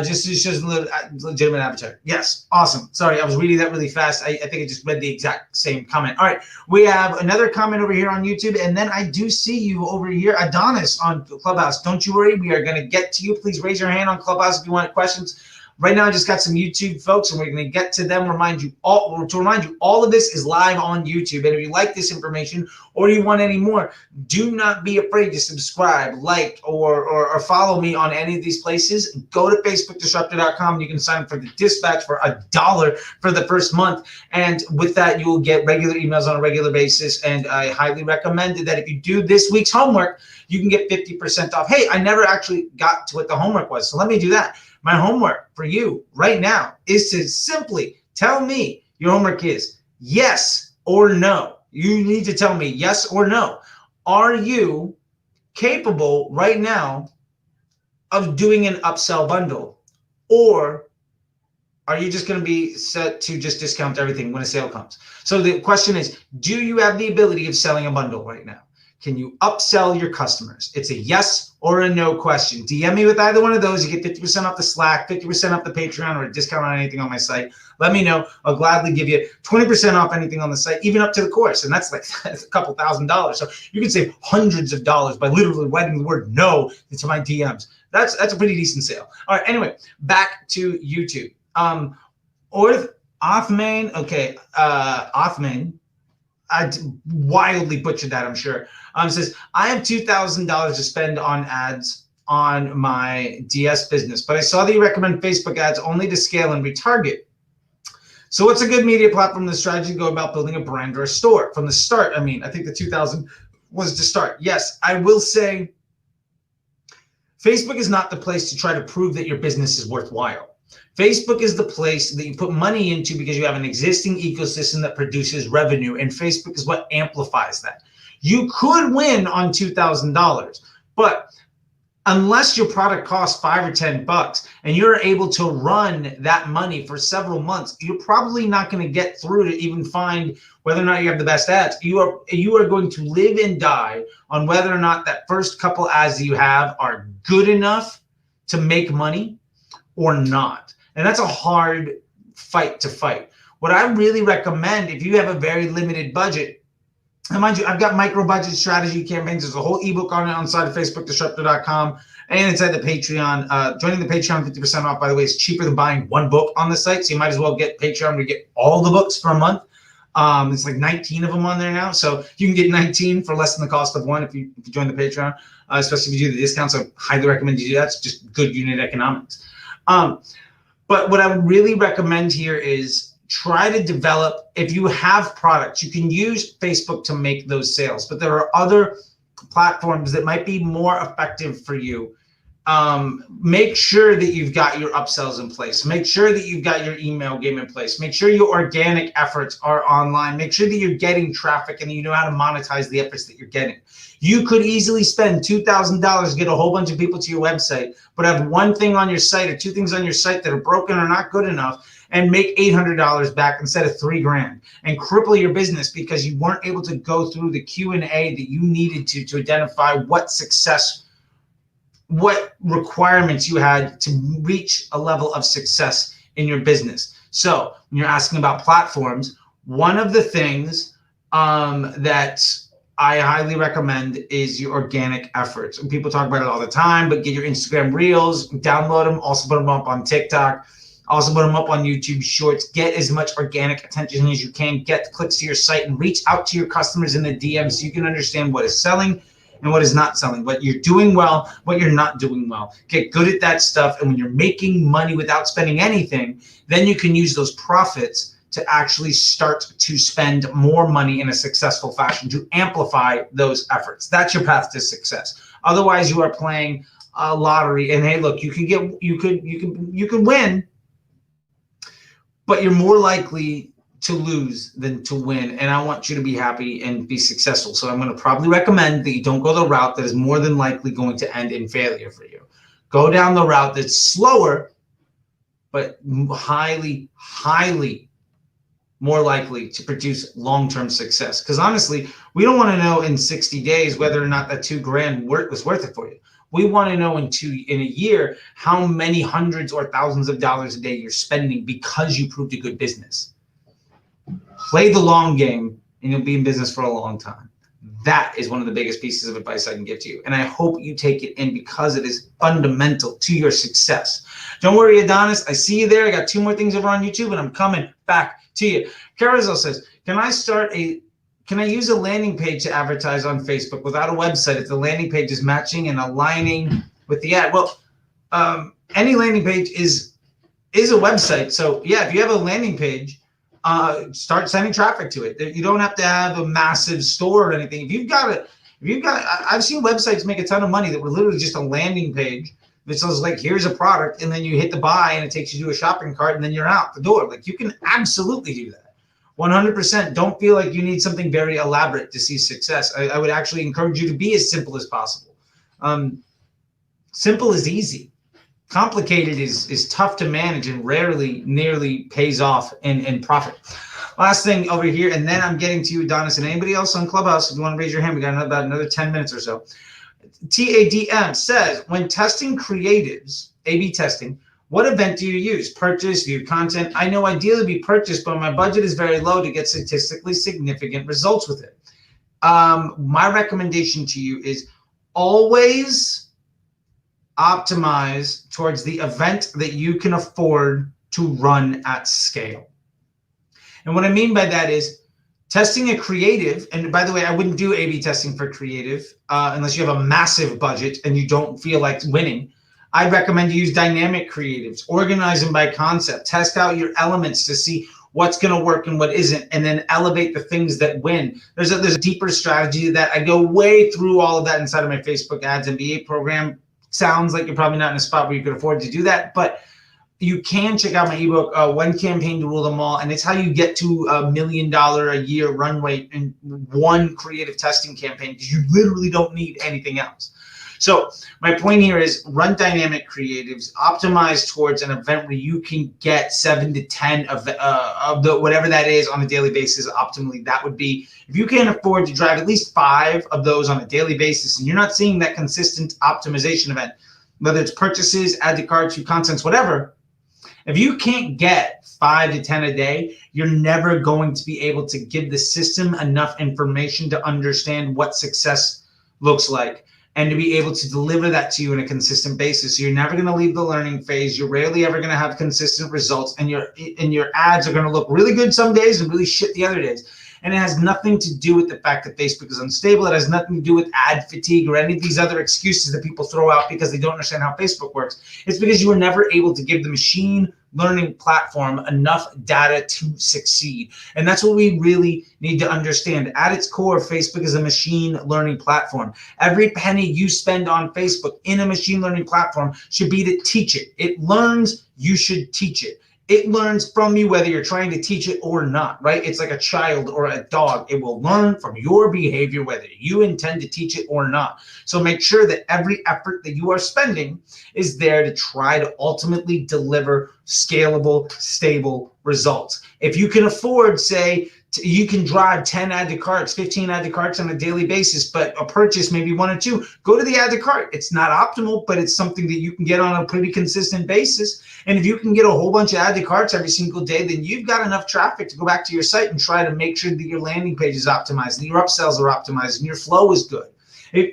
just shows legitimate advertising. Yes, awesome. Sorry, I was reading that really fast. I think I just read the exact same comment. All right, we have another comment over here on YouTube, and then I do see you over here, Adonis on Clubhouse. Don't you worry, we are going to get to you. Please raise your hand on Clubhouse if you want questions. Right now, I just got some YouTube folks, and we're going to get to them. To remind you, all of this is live on YouTube. And if you like this information or you want any more, do not be afraid to subscribe, like, or follow me on any of these places. Go to FacebookDisruptor.com. You can sign up for the dispatch for $1 for the first month. And with that, you will get regular emails on a regular basis. And I highly recommend that if you do this week's homework, you can get 50% off. Hey, I never actually got to what the homework was, so let me do that. My homework for you right now is to simply tell me your homework is yes or no. You need to tell me yes or no. Are you capable right now of doing an upsell bundle? Or are you just going to be set to just discount everything when a sale comes? So the question is, do you have the ability of selling a bundle right now? Can you upsell your customers? It's a yes or a no question. DM me with either one of those. You get 50% off the Slack, 50% off the Patreon, or a discount on anything on my site. Let me know. I'll gladly give you 20% off anything on the site, even up to the course. And that's like a couple $1,000s. So you can save hundreds of dollars by literally writing the word no into my DMs. That's a pretty decent sale. All right, anyway, back to YouTube. Othman, okay, Othman, I wildly butchered that, I'm sure. Says, I have $2,000 to spend on ads on my DS business, but I saw that you recommend Facebook ads only to scale and retarget. So what's a good media platform, the strategy to go about building a brand or a store? From the start, I mean, I think the 2,000 was to start. Yes, I will say Facebook is not the place to try to prove that your business is worthwhile. Facebook is the place that you put money into because you have an existing ecosystem that produces revenue, and Facebook is what amplifies that. You could win on $2,000, but unless your product costs $5 or $10 and you're able to run that money for several months, you're probably not going to get through to even find whether or not you have the best ads. You are going to live and die on whether or not that first couple ads that you have are good enough to make money or not. And that's a hard fight to fight. What I really recommend, if you have a very limited budget, and mind you, I've got micro budget strategy campaigns. There's a whole ebook on it on the side of FacebookDisruptor.com and inside the Patreon. Joining the Patreon 50% off, by the way, is cheaper than buying one book on the site. So you might as well get Patreon to get all the books for a month. It's like 19 of them on there now. So you can get 19 for less than the cost of one if you join the Patreon, especially if you do the discount. So I highly recommend you do that. It's just good unit economics. But what I would really recommend here is try to develop, if you have products, you can use Facebook to make those sales, but there are other platforms that might be more effective for you. Make sure that you've got your upsells in place. Make sure that you've got your email game in place. Make sure your organic efforts are online. Make sure that you're getting traffic and you know how to monetize the efforts that you're getting. You could easily spend $2,000 to get a whole bunch of people to your website, but have one thing on your site or two things on your site that are broken or not good enough, and make $800 back instead of $3,000, and cripple your business because you weren't able to go through the Q&A that you needed to identify what success, what requirements you had to reach a level of success in your business. So when you're asking about platforms, one of the things that I highly recommend is your organic efforts. And people talk about it all the time, but get your Instagram Reels, download them, also put them up on TikTok, also put them up on YouTube Shorts. Get as much organic attention as you can, get clicks to your site, and reach out to your customers in the DMs so you can understand what is selling and what is not selling, what you're doing well, what you're not doing well. Get good at that stuff, and when you're making money without spending anything, then you can use those profits to actually start to spend more money in a successful fashion to amplify those efforts. That's your path to success. Otherwise, you are playing a lottery. And hey, look, you can win, but you're more likely to lose than to win. And I want you to be happy and be successful. So I'm going to probably recommend that you don't go the route that is more than likely going to end in failure for you. Go down the route that's slower, but highly, highly more likely to produce long-term success. Because honestly, we don't want to know in 60 days whether or not that $2,000 was worth it for you. We want to know in a year how many hundreds or thousands of dollars a day you're spending because you proved a good business. Play the long game and you'll be in business for a long time. That is one of the biggest pieces of advice I can give to you. And I hope you take it in because it is fundamental to your success. Don't worry, Adonis. I see you there. I got 2 more things over on YouTube and I'm coming back to you. Carousel says, can I use a landing page to advertise on Facebook without a website if the landing page is matching and aligning with the ad? Well, any landing page is a website. So yeah, if you have a landing page, start sending traffic to it. You don't have to have a massive store or anything. I've seen websites make a ton of money that were literally just a landing page that says like, here's a product, and then you hit the buy and it takes you to a shopping cart and then you're out the door. Like, you can absolutely do that. 100%. Don't feel like you need something very elaborate to see success. I would actually encourage you to be as simple as possible. Simple is easy. Complicated is tough to manage and rarely nearly pays off in profit. Last thing over here, and then I'm getting to you, Adonis, and anybody else on Clubhouse, if you want to raise your hand, we got about another 10 minutes or so. TADM says, when testing creatives, A/B testing, what event do you use? Purchase, view content? I know ideally be purchased, but my budget is very low to get statistically significant results with it. My recommendation to you is always optimize towards the event that you can afford to run at scale. And what I mean by that is testing a creative, and by the way, I wouldn't do A/B testing for creative unless you have a massive budget and you don't feel like winning. I'd recommend you use dynamic creatives, organize them by concept, test out your elements to see what's going to work and what isn't, and then elevate the things that win. There's a deeper strategy to that. I go way through all of that inside of my Facebook Ads MBA program. Sounds like you're probably not in a spot where you could afford to do that, but you can check out my ebook, One Campaign to Rule Them All, and it's how you get to $1 million a year run rate in one creative testing campaign, because you literally don't need anything else. So my point here is run dynamic creatives, optimize towards an event where you can get 7 to 10 of the whatever that is on a daily basis. Optimally, that would be, if you can't afford to drive at least 5 of those on a daily basis, and you're not seeing that consistent optimization event, whether it's purchases, add to carts, your contents, whatever. If you can't get 5 to 10 a day, you're never going to be able to give the system enough information to understand what success looks like and to be able to deliver that to you on a consistent basis. So you're never going to leave the learning phase. You're rarely ever going to have consistent results, and your ads are going to look really good some days and really shit the other days. And it has nothing to do with the fact that Facebook is unstable. It has nothing to do with ad fatigue or any of these other excuses that people throw out because they don't understand how Facebook works. It's because you were never able to give the machine learning platform enough data to succeed. And that's what we really need to understand. At its core, Facebook is a machine learning platform. Every penny you spend on Facebook in a machine learning platform should be to teach it. It learns, you should teach it. It learns from you whether you're trying to teach it or not, right? It's like a child or a dog. It will learn from your behavior whether you intend to teach it or not. So make sure that every effort that you are spending is there to try to ultimately deliver scalable, stable results. If you can afford, say, you can drive 10 add to carts, 15 add to carts on a daily basis, but a purchase maybe 1 or 2, go to the add to cart. It's not optimal, but it's something that you can get on a pretty consistent basis. And if you can get a whole bunch of add to carts every single day, then you've got enough traffic to go back to your site and try to make sure that your landing page is optimized and your upsells are optimized and your flow is good.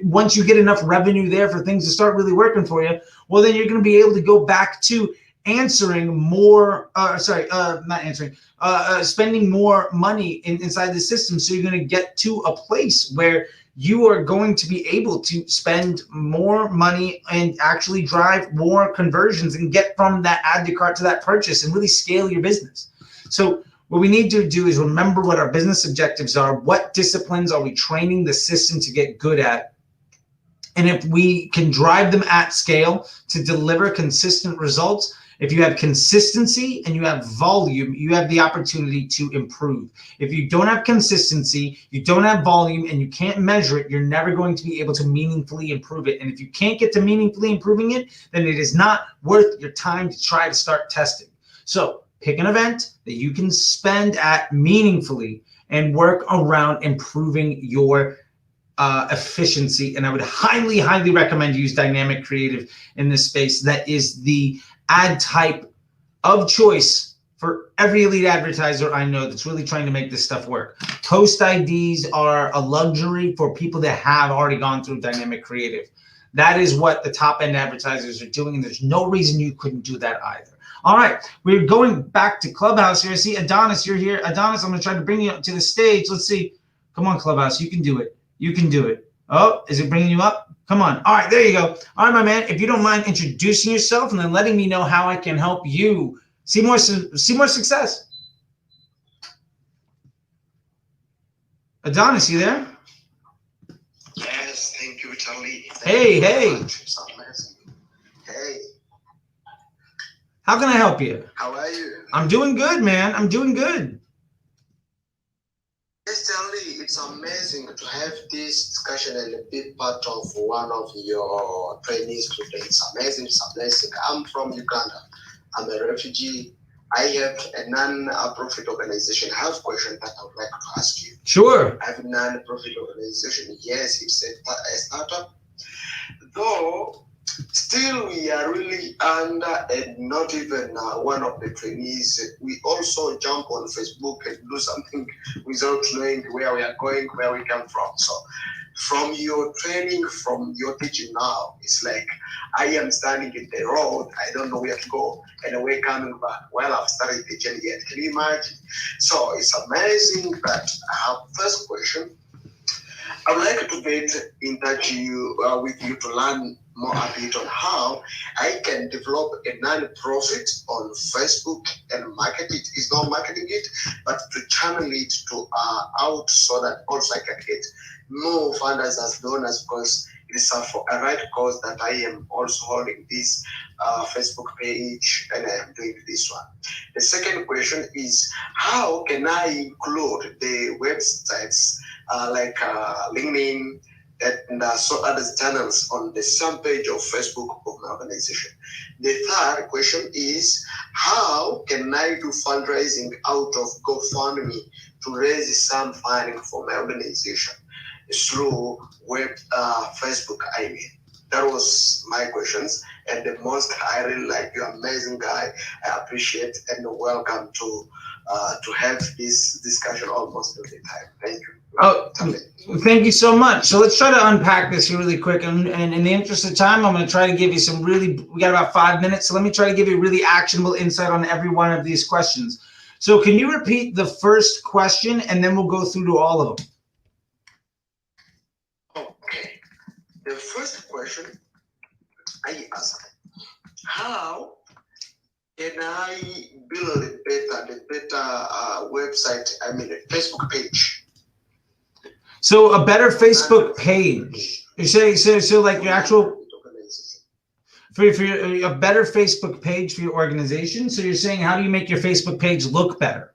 Once you get enough revenue there for things to start really working for you, well, then you're going to be able to go back to spending more money inside the system. So you're going to get to a place where you are going to be able to spend more money and actually drive more conversions and get from that add to cart to that purchase and really scale your business. So what we need to do is remember what our business objectives are. What disciplines are we training the system to get good at? And if we can drive them at scale to deliver consistent results, if you have consistency and you have volume, you have the opportunity to improve. If you don't have consistency, you don't have volume, and you can't measure it, you're never going to be able to meaningfully improve it. And if you can't get to meaningfully improving it, then it is not worth your time to try to start testing. So pick an event that you can spend at meaningfully and work around improving your efficiency. And I would highly, highly recommend you use dynamic creative in this space. That is the ad type of choice for every elite advertiser I know that's really trying to make this stuff work. Post IDs are a luxury for people that have already gone through dynamic creative. That is what the top end advertisers are doing, and there's no reason you couldn't do that either. All right, we're going back to Clubhouse here. See, Adonis, you're here. Adonis, I'm going to try to bring you up to the stage. Let's see. Come on, Clubhouse. You can do it. You can do it. Oh, is it bringing you up? Come on. All right, there you go. All right, my man, if you don't mind introducing yourself and then letting me know how I can help you see more success. Adonis, you there? Yes, thank you, Charlie. Hey. It's amazing. Hey. How can I help you? How are you? I'm doing good, man. I'm doing good. Yes, Charlie, it's amazing to have this discussion and be part of one of your trainees today. It's amazing. It's a blessing. I'm from Uganda. I'm a refugee. I have a non-profit organization. I have a question that I would like to ask you. Sure. I have a non-profit organization. Yes, it's a startup. Though, still we are really under and not even one of the trainees. We also jump on Facebook and do something without knowing where we are going, where we come from. So from your training, from your teaching now, it's like I am standing in the road. I don't know where to go and we're coming back. Well, I've started the journey yet. Can you imagine? So it's amazing. But I have first question. I would like to get in touch with you to learn more a bit on how I can develop a non-profit on Facebook and market it. It's not marketing it, but to channel it to out so that also I can get more funders as donors, because it is for a right cause that I am also holding this Facebook page and I am doing this one. The second question is, how can I include the websites like LinkedIn and so other channels on the same page of Facebook of my organization? The third question is, how can I do fundraising out of GoFundMe to raise some funding for my organization through Facebook? I mean, that was my questions. And the most, I really like you, amazing guy. I appreciate and welcome to have this discussion almost every time. Thank you. Oh, thank you so much. So let's try to unpack this here really quick. And in the interest of time, I'm going to try to give you some really, we got about 5 minutes. So let me try to give you really actionable insight on every one of these questions. So can you repeat the first question and then we'll go through to all of them? Okay. The first question I asked, how can I build a better website, I mean a Facebook page? So a better Facebook page. You say so like your actual for a better Facebook page for your organization. So you're saying, how do you make your Facebook page look better?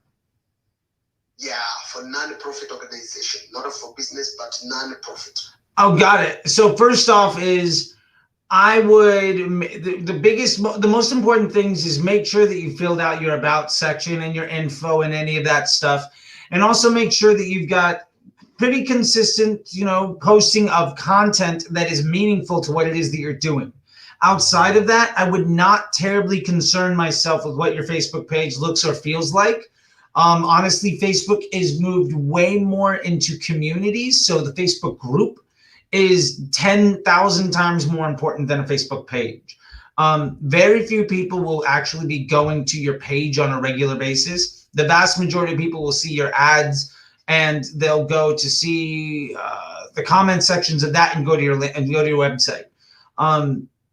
Yeah, for non-profit organization, not for business, but non-profit. Oh, got it. So first off is I would, the most important things is make sure that you filled out your about section and your info and any of that stuff. And also make sure that you've got pretty consistent, posting of content that is meaningful to what it is that you're doing. Outside of that, I would not terribly concern myself with what your Facebook page looks or feels like. Honestly, Facebook is moved way more into communities. So the Facebook group is 10,000 times more important than a Facebook page. Very few people will actually be going to your page on a regular basis. The vast majority of people will see your ads and they'll go to see the comment sections of that and go to your website.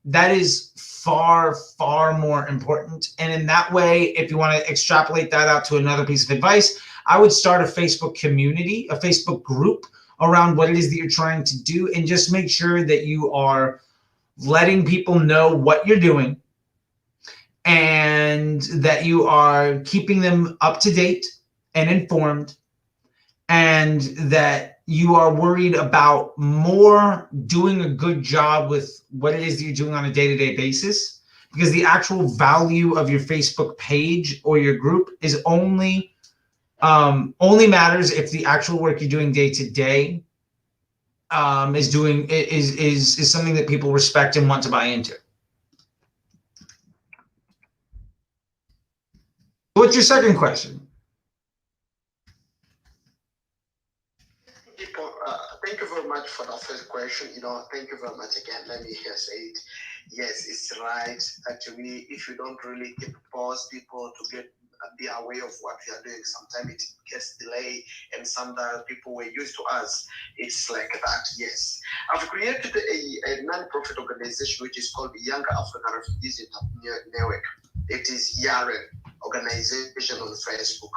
That is far, far more important. And in that way, if you want to extrapolate that out to another piece of advice, I would start a Facebook community, a Facebook group around what it is that you're trying to do, and just make sure that you are letting people know what you're doing and that you are keeping them up to date and informed, and that you are worried about more doing a good job with what it is that you're doing on a day-to-day basis, because the actual value of your Facebook page or your group is only matters if the actual work you're doing day to day is something that people respect and want to buy into. What's your second question? Thank you very much for the first question. Thank you very much again. Let me here say it. Yes, it's right. Actually, if you don't really keep pause people to be aware of what you are doing, sometimes it gets delayed, and sometimes people were used to us. It's like that. Yes, I've created a non-profit organization which is called the Younger African Refugees Network. It is YAREN organization on Facebook.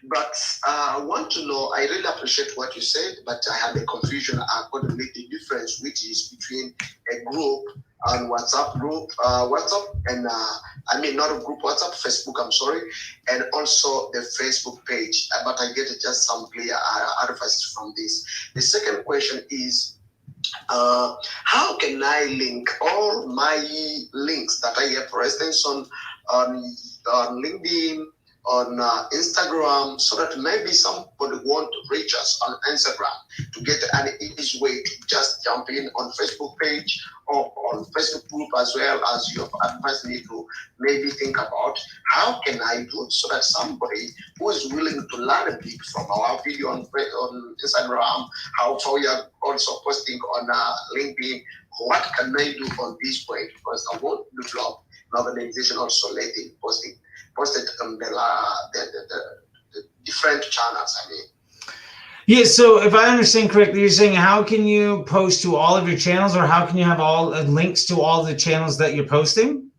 But I want to know, I really appreciate what you said, but I have a confusion accordingly the difference which is between a group and WhatsApp group, WhatsApp, and not a group WhatsApp, Facebook, I'm sorry, and also the Facebook page. But I get just some clear advice from this. The second question is, how can I link all my links that I have, for instance, on LinkedIn, on Instagram, so that maybe somebody want to reach us on Instagram to get an easy way to just jump in on Facebook page or on Facebook group, as well as you have advised me to maybe think about how can I do it so that somebody who is willing to learn a bit from our video on Instagram, how we are also posting on LinkedIn, what can I do on this point? Because I want to develop an organization also letting posted on the different channels. Yeah, so if I understand correctly, you're saying how can you post to all of your channels, or how can you have all links to all the channels that you're posting?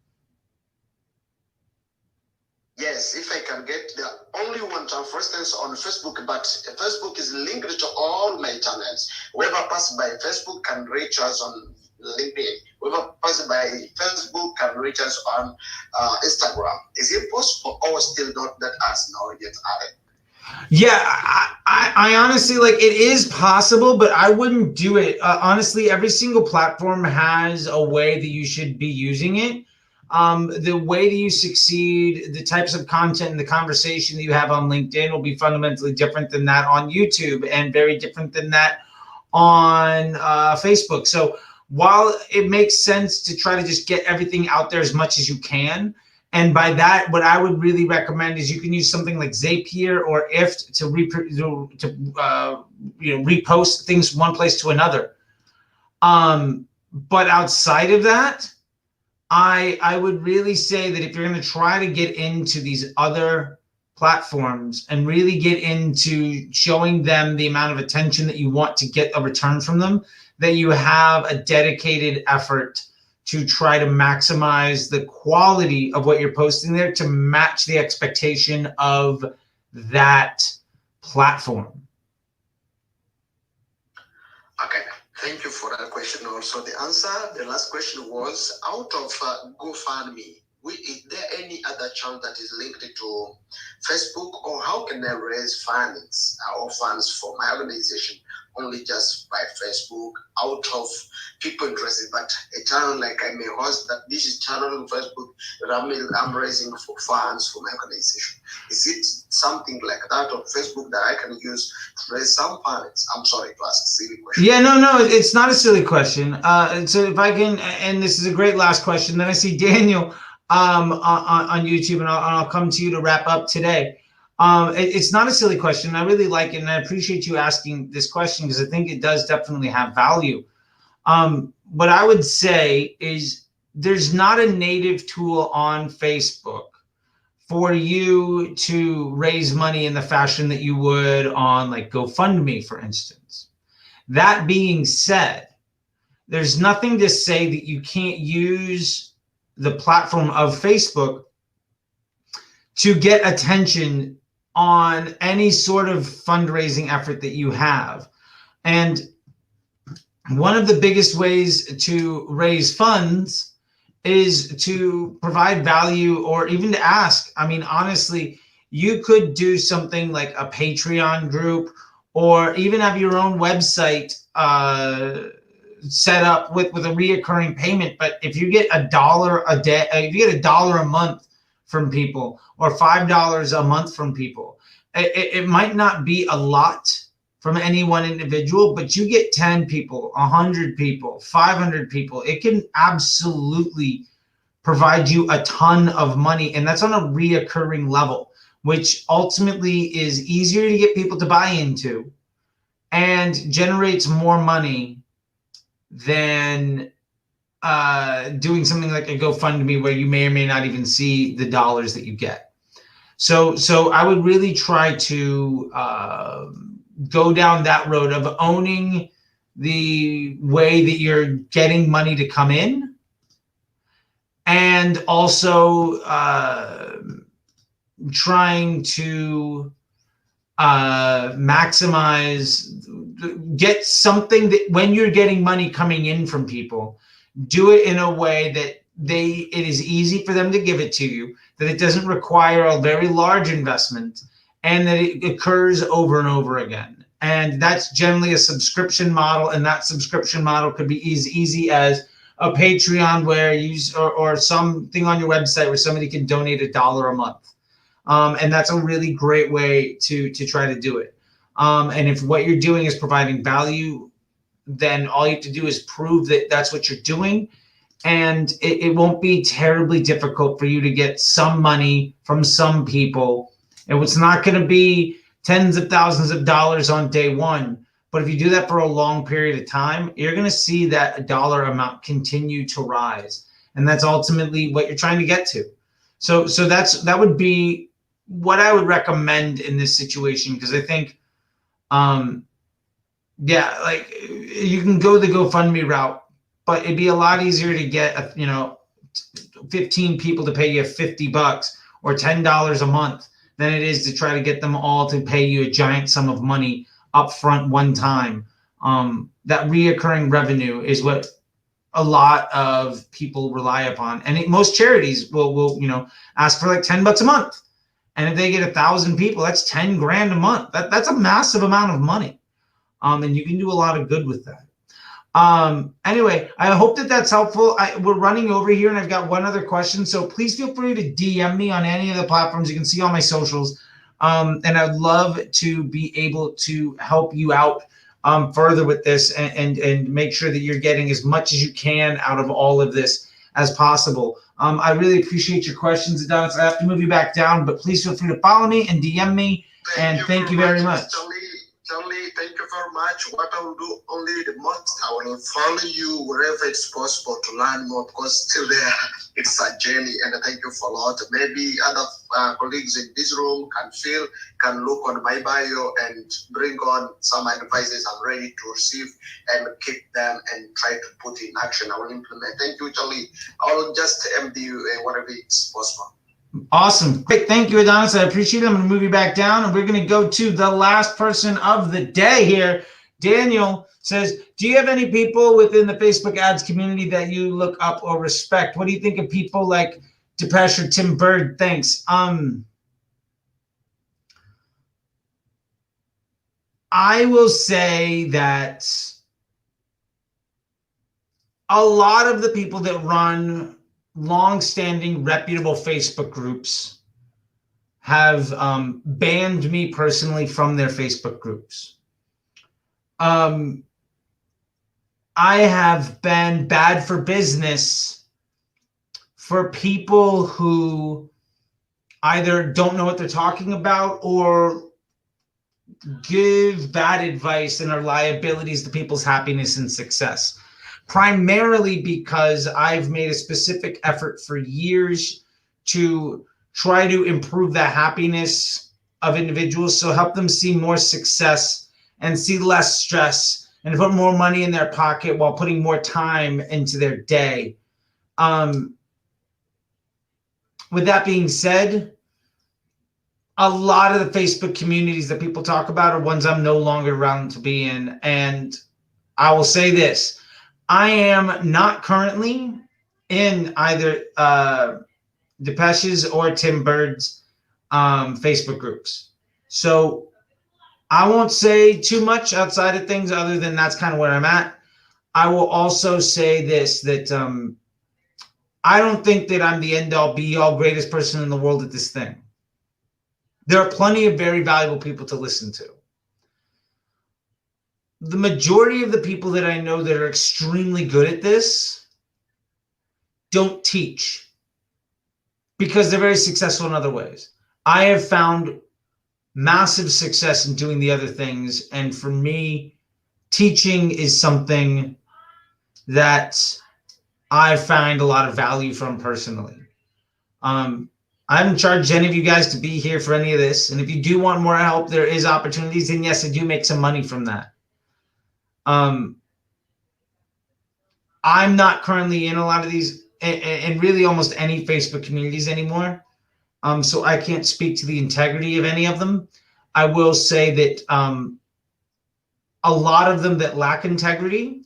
Yes, if I can get the only one time, for instance, on Facebook, but Facebook is linked to all my channels. Whoever passes by Facebook can reach us on LinkedIn. Whoever passes by Facebook can reach us on Instagram. Is it possible, or still not that us now yet added? Yeah, I honestly, like, it is possible, but I wouldn't do it. Honestly, every single platform has a way that you should be using it. The way that you succeed, the types of content and the conversation that you have on LinkedIn will be fundamentally different than that on YouTube, and very different than that on Facebook. So while it makes sense to try to just get everything out there as much as you can, and by that, what I would really recommend is you can use something like Zapier or IFT to repost things one place to another. But outside of that, I would really say that if you're going to try to get into these other platforms and really get into showing them the amount of attention that you want to get a return from them, that you have a dedicated effort to try to maximize the quality of what you're posting there to match the expectation of that platform. Okay, thank you for that question. Also, the last question was, out of GoFundMe, is there any other channel that is linked to Facebook, or how can I raise funds for my organization only just by Facebook, out of people interested, but a channel like I may host that this is channel on Facebook that I'm raising for funds for my organization? Is it something like that on Facebook that I can use to raise some funds? I'm sorry to ask a silly question. Yeah, no, it's not a silly question. So if I can, and this is a great last question, then I see Daniel on YouTube, and I'll come to you to wrap up today. It's not a silly question. I really like it, and I appreciate you asking this question, because I think it does definitely have value. What I would say is there's not a native tool on Facebook for you to raise money in the fashion that you would on, like, GoFundMe, for instance. That being said, there's nothing to say that you can't use the platform of Facebook to get attention on any sort of fundraising effort that you have. And one of the biggest ways to raise funds is to provide value, or even to ask. I mean, honestly, you could do something like a Patreon group, or even have your own website set up with a reoccurring payment. But if you get $1 a day, if you get $1 a month from people, or $5 a month from people, it might not be a lot from any one individual, but you get 10 people, 100 people, 500 people, it can absolutely provide you a ton of money. And that's on a reoccurring level, which ultimately is easier to get people to buy into and generates more money than doing something like a GoFundMe, where you may or may not even see the dollars that you get. So I would really try to go down that road of owning the way that you're getting money to come in, and also trying to maximize, get something that when you're getting money coming in from people, do it in a way that it is easy for them to give it to you, that it doesn't require a very large investment, and that it occurs over and over again. And that's generally a subscription model, and that subscription model could be as easy as a Patreon, where or something on your website where somebody can donate $1 a month. And that's a really great way to try to do it. And if what you're doing is providing value, then all you have to do is prove that that's what you're doing. And it won't be terribly difficult for you to get some money from some people. And it's not going to be tens of thousands of dollars on day one. But if you do that for a long period of time, you're going to see that dollar amount continue to rise. And that's ultimately what you're trying to get to. So that would be what I would recommend in this situation, because I think Yeah, like you can go the GoFundMe route, but it'd be a lot easier to get, 15 people to pay you $50 or $10 a month than it is to try to get them all to pay you a giant sum of money up front one time. That reoccurring revenue is what a lot of people rely upon, and most charities will ask for like $10 a month, and if they get 1,000 people, that's 10 grand a month. That's a massive amount of money, and you can do a lot of good with that. Anyway, I hope that that's helpful. We're running over here, and I've got one other question, so please feel free to DM me on any of the platforms. You can see all my socials, and I'd love to be able to help you out further with this, and make sure that you're getting as much as you can out of all of this as possible. I really appreciate your questions, Adonis. I have to move you back down, but please feel free to follow me and DM me. Thank you very much. Charlie, thank you very much. What I will do only the most, I will follow you wherever it's possible to learn more, because still there, it's a journey, and I thank you for a lot. Maybe other colleagues in this room can look on my bio and bring on some advices I'm ready to receive and keep them and try to put in action. I will implement. Thank you, Charlie. I will just MD you whatever it's possible. Awesome. Great. Thank you, Adonis. I appreciate it. I'm going to move you back down, and we're going to go to the last person of the day here. Daniel says, do you have any people within the Facebook ads community that you look up or respect? What do you think of people like Depeche or Tim Bird? Thanks. I will say that a lot of the people that run long-standing reputable Facebook groups have banned me personally from their Facebook groups. I have been bad for business for people who either don't know what they're talking about or give bad advice and are liabilities to people's happiness and success. Primarily because I've made a specific effort for years to try to improve the happiness of individuals, so help them see more success and see less stress and put more money in their pocket while putting more time into their day. With that being said, a lot of the Facebook communities that people talk about are ones I'm no longer around to be in. And I will say this, I am not currently in either Depeche's or Tim Bird's Facebook groups. So I won't say too much outside of things other than that's kind of where I'm at. I will also say this, that I don't think that I'm the end all be all greatest person in the world at this thing. There are plenty of very valuable people to listen to. The majority of the people that I know that are extremely good at this don't teach because they're very successful in other ways. I have found massive success in doing the other things. And for me, teaching is something that I find a lot of value from personally. I haven't charged any of you guys to be here for any of this. And if you do want more help, there is opportunities. And yes, I do make some money from that. I'm not currently in a lot of these and really almost any Facebook communities anymore. So I can't speak to the integrity of any of them. I will say that a lot of them that lack integrity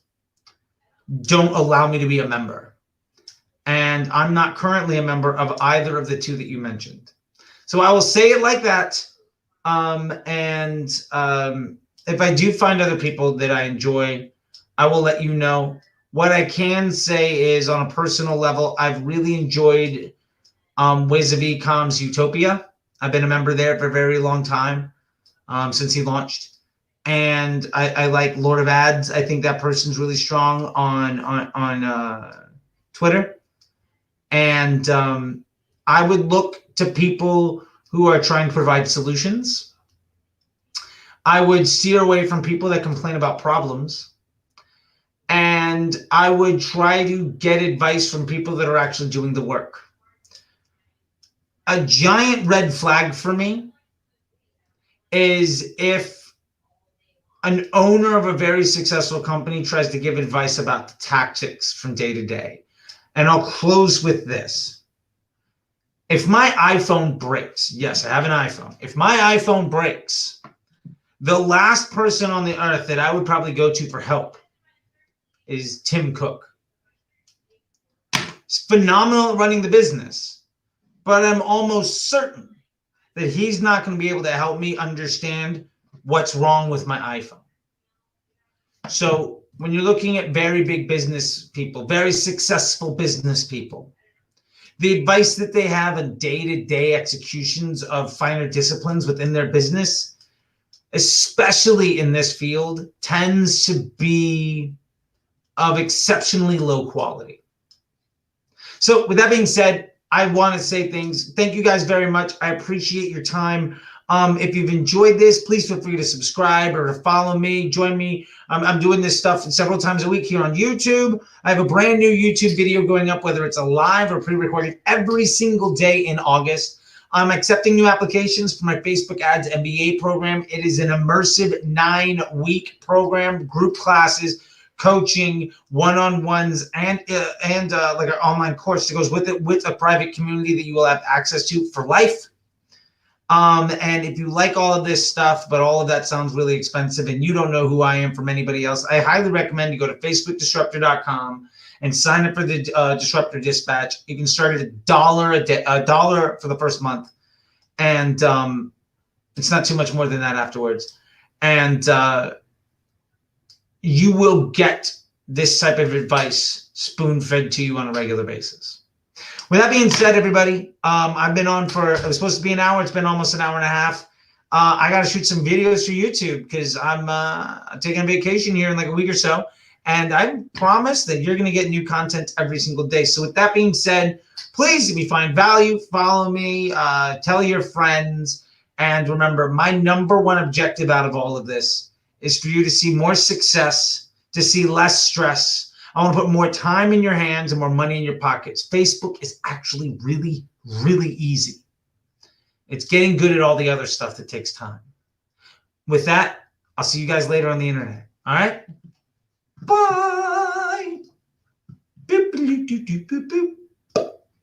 don't allow me to be a member. And I'm not currently a member of either of the two that you mentioned. So I will say it like that. If I do find other people that I enjoy, I will let you know. What I can say is, on a personal level, I've really enjoyed Ways of Ecom's Utopia. I've been a member there for a very long time, since he launched. And I like Lord of Ads. I think that person's really strong on Twitter. And I would look to people who are trying to provide solutions. I would steer away from people that complain about problems. And I would try to get advice from people that are actually doing the work. A giant red flag for me is if an owner of a very successful company tries to give advice about the tactics from day to day. And I'll close with this. If my iPhone breaks, yes, I have an iPhone. If my iPhone breaks, the last person on the earth that I would probably go to for help is Tim Cook. He's phenomenal at running the business, but I'm almost certain that he's not going to be able to help me understand what's wrong with my iPhone. So when you're looking at very big business people, very successful business people, the advice that they have in day-to-day executions of finer disciplines within their business, especially in this field, tends to be of exceptionally low quality. So with that being said, I want to say things. Thank you guys very much. I appreciate your time. If you've enjoyed this, please feel free to subscribe or to follow me. Join me. I'm doing this stuff several times a week here on YouTube. I have a brand new YouTube video going up, whether it's a live or pre-recorded, every single day in August. I'm accepting new applications for my Facebook Ads MBA program. It is an immersive 9-week program, group classes, coaching, one-on-ones, and like an online course that goes with it, with a private community that you will have access to for life. And if you like all of this stuff, but all of that sounds really expensive and you don't know who I am from anybody else, I highly recommend you go to facebookdisruptor.com and sign up for the Disruptor Dispatch. You can start at $1 for the first month. And it's not too much more than that afterwards. And you will get this type of advice spoon-fed to you on a regular basis. With that being said, everybody, I've been on for, it was supposed to be an hour. It's been almost an hour and a half. I got to shoot some videos for YouTube because I'm taking a vacation here in like a week or so. And I promise that you're going to get new content every single day. So with that being said, please, if you find value, follow me, tell your friends. And remember, my #1 objective out of all of this is for you to see more success, to see less stress. I want to put more time in your hands and more money in your pockets. Facebook is actually really, really easy. It's getting good at all the other stuff that takes time. With that, I'll see you guys later on the internet. All right? Bye. Boop, boop, boop, boop, boop.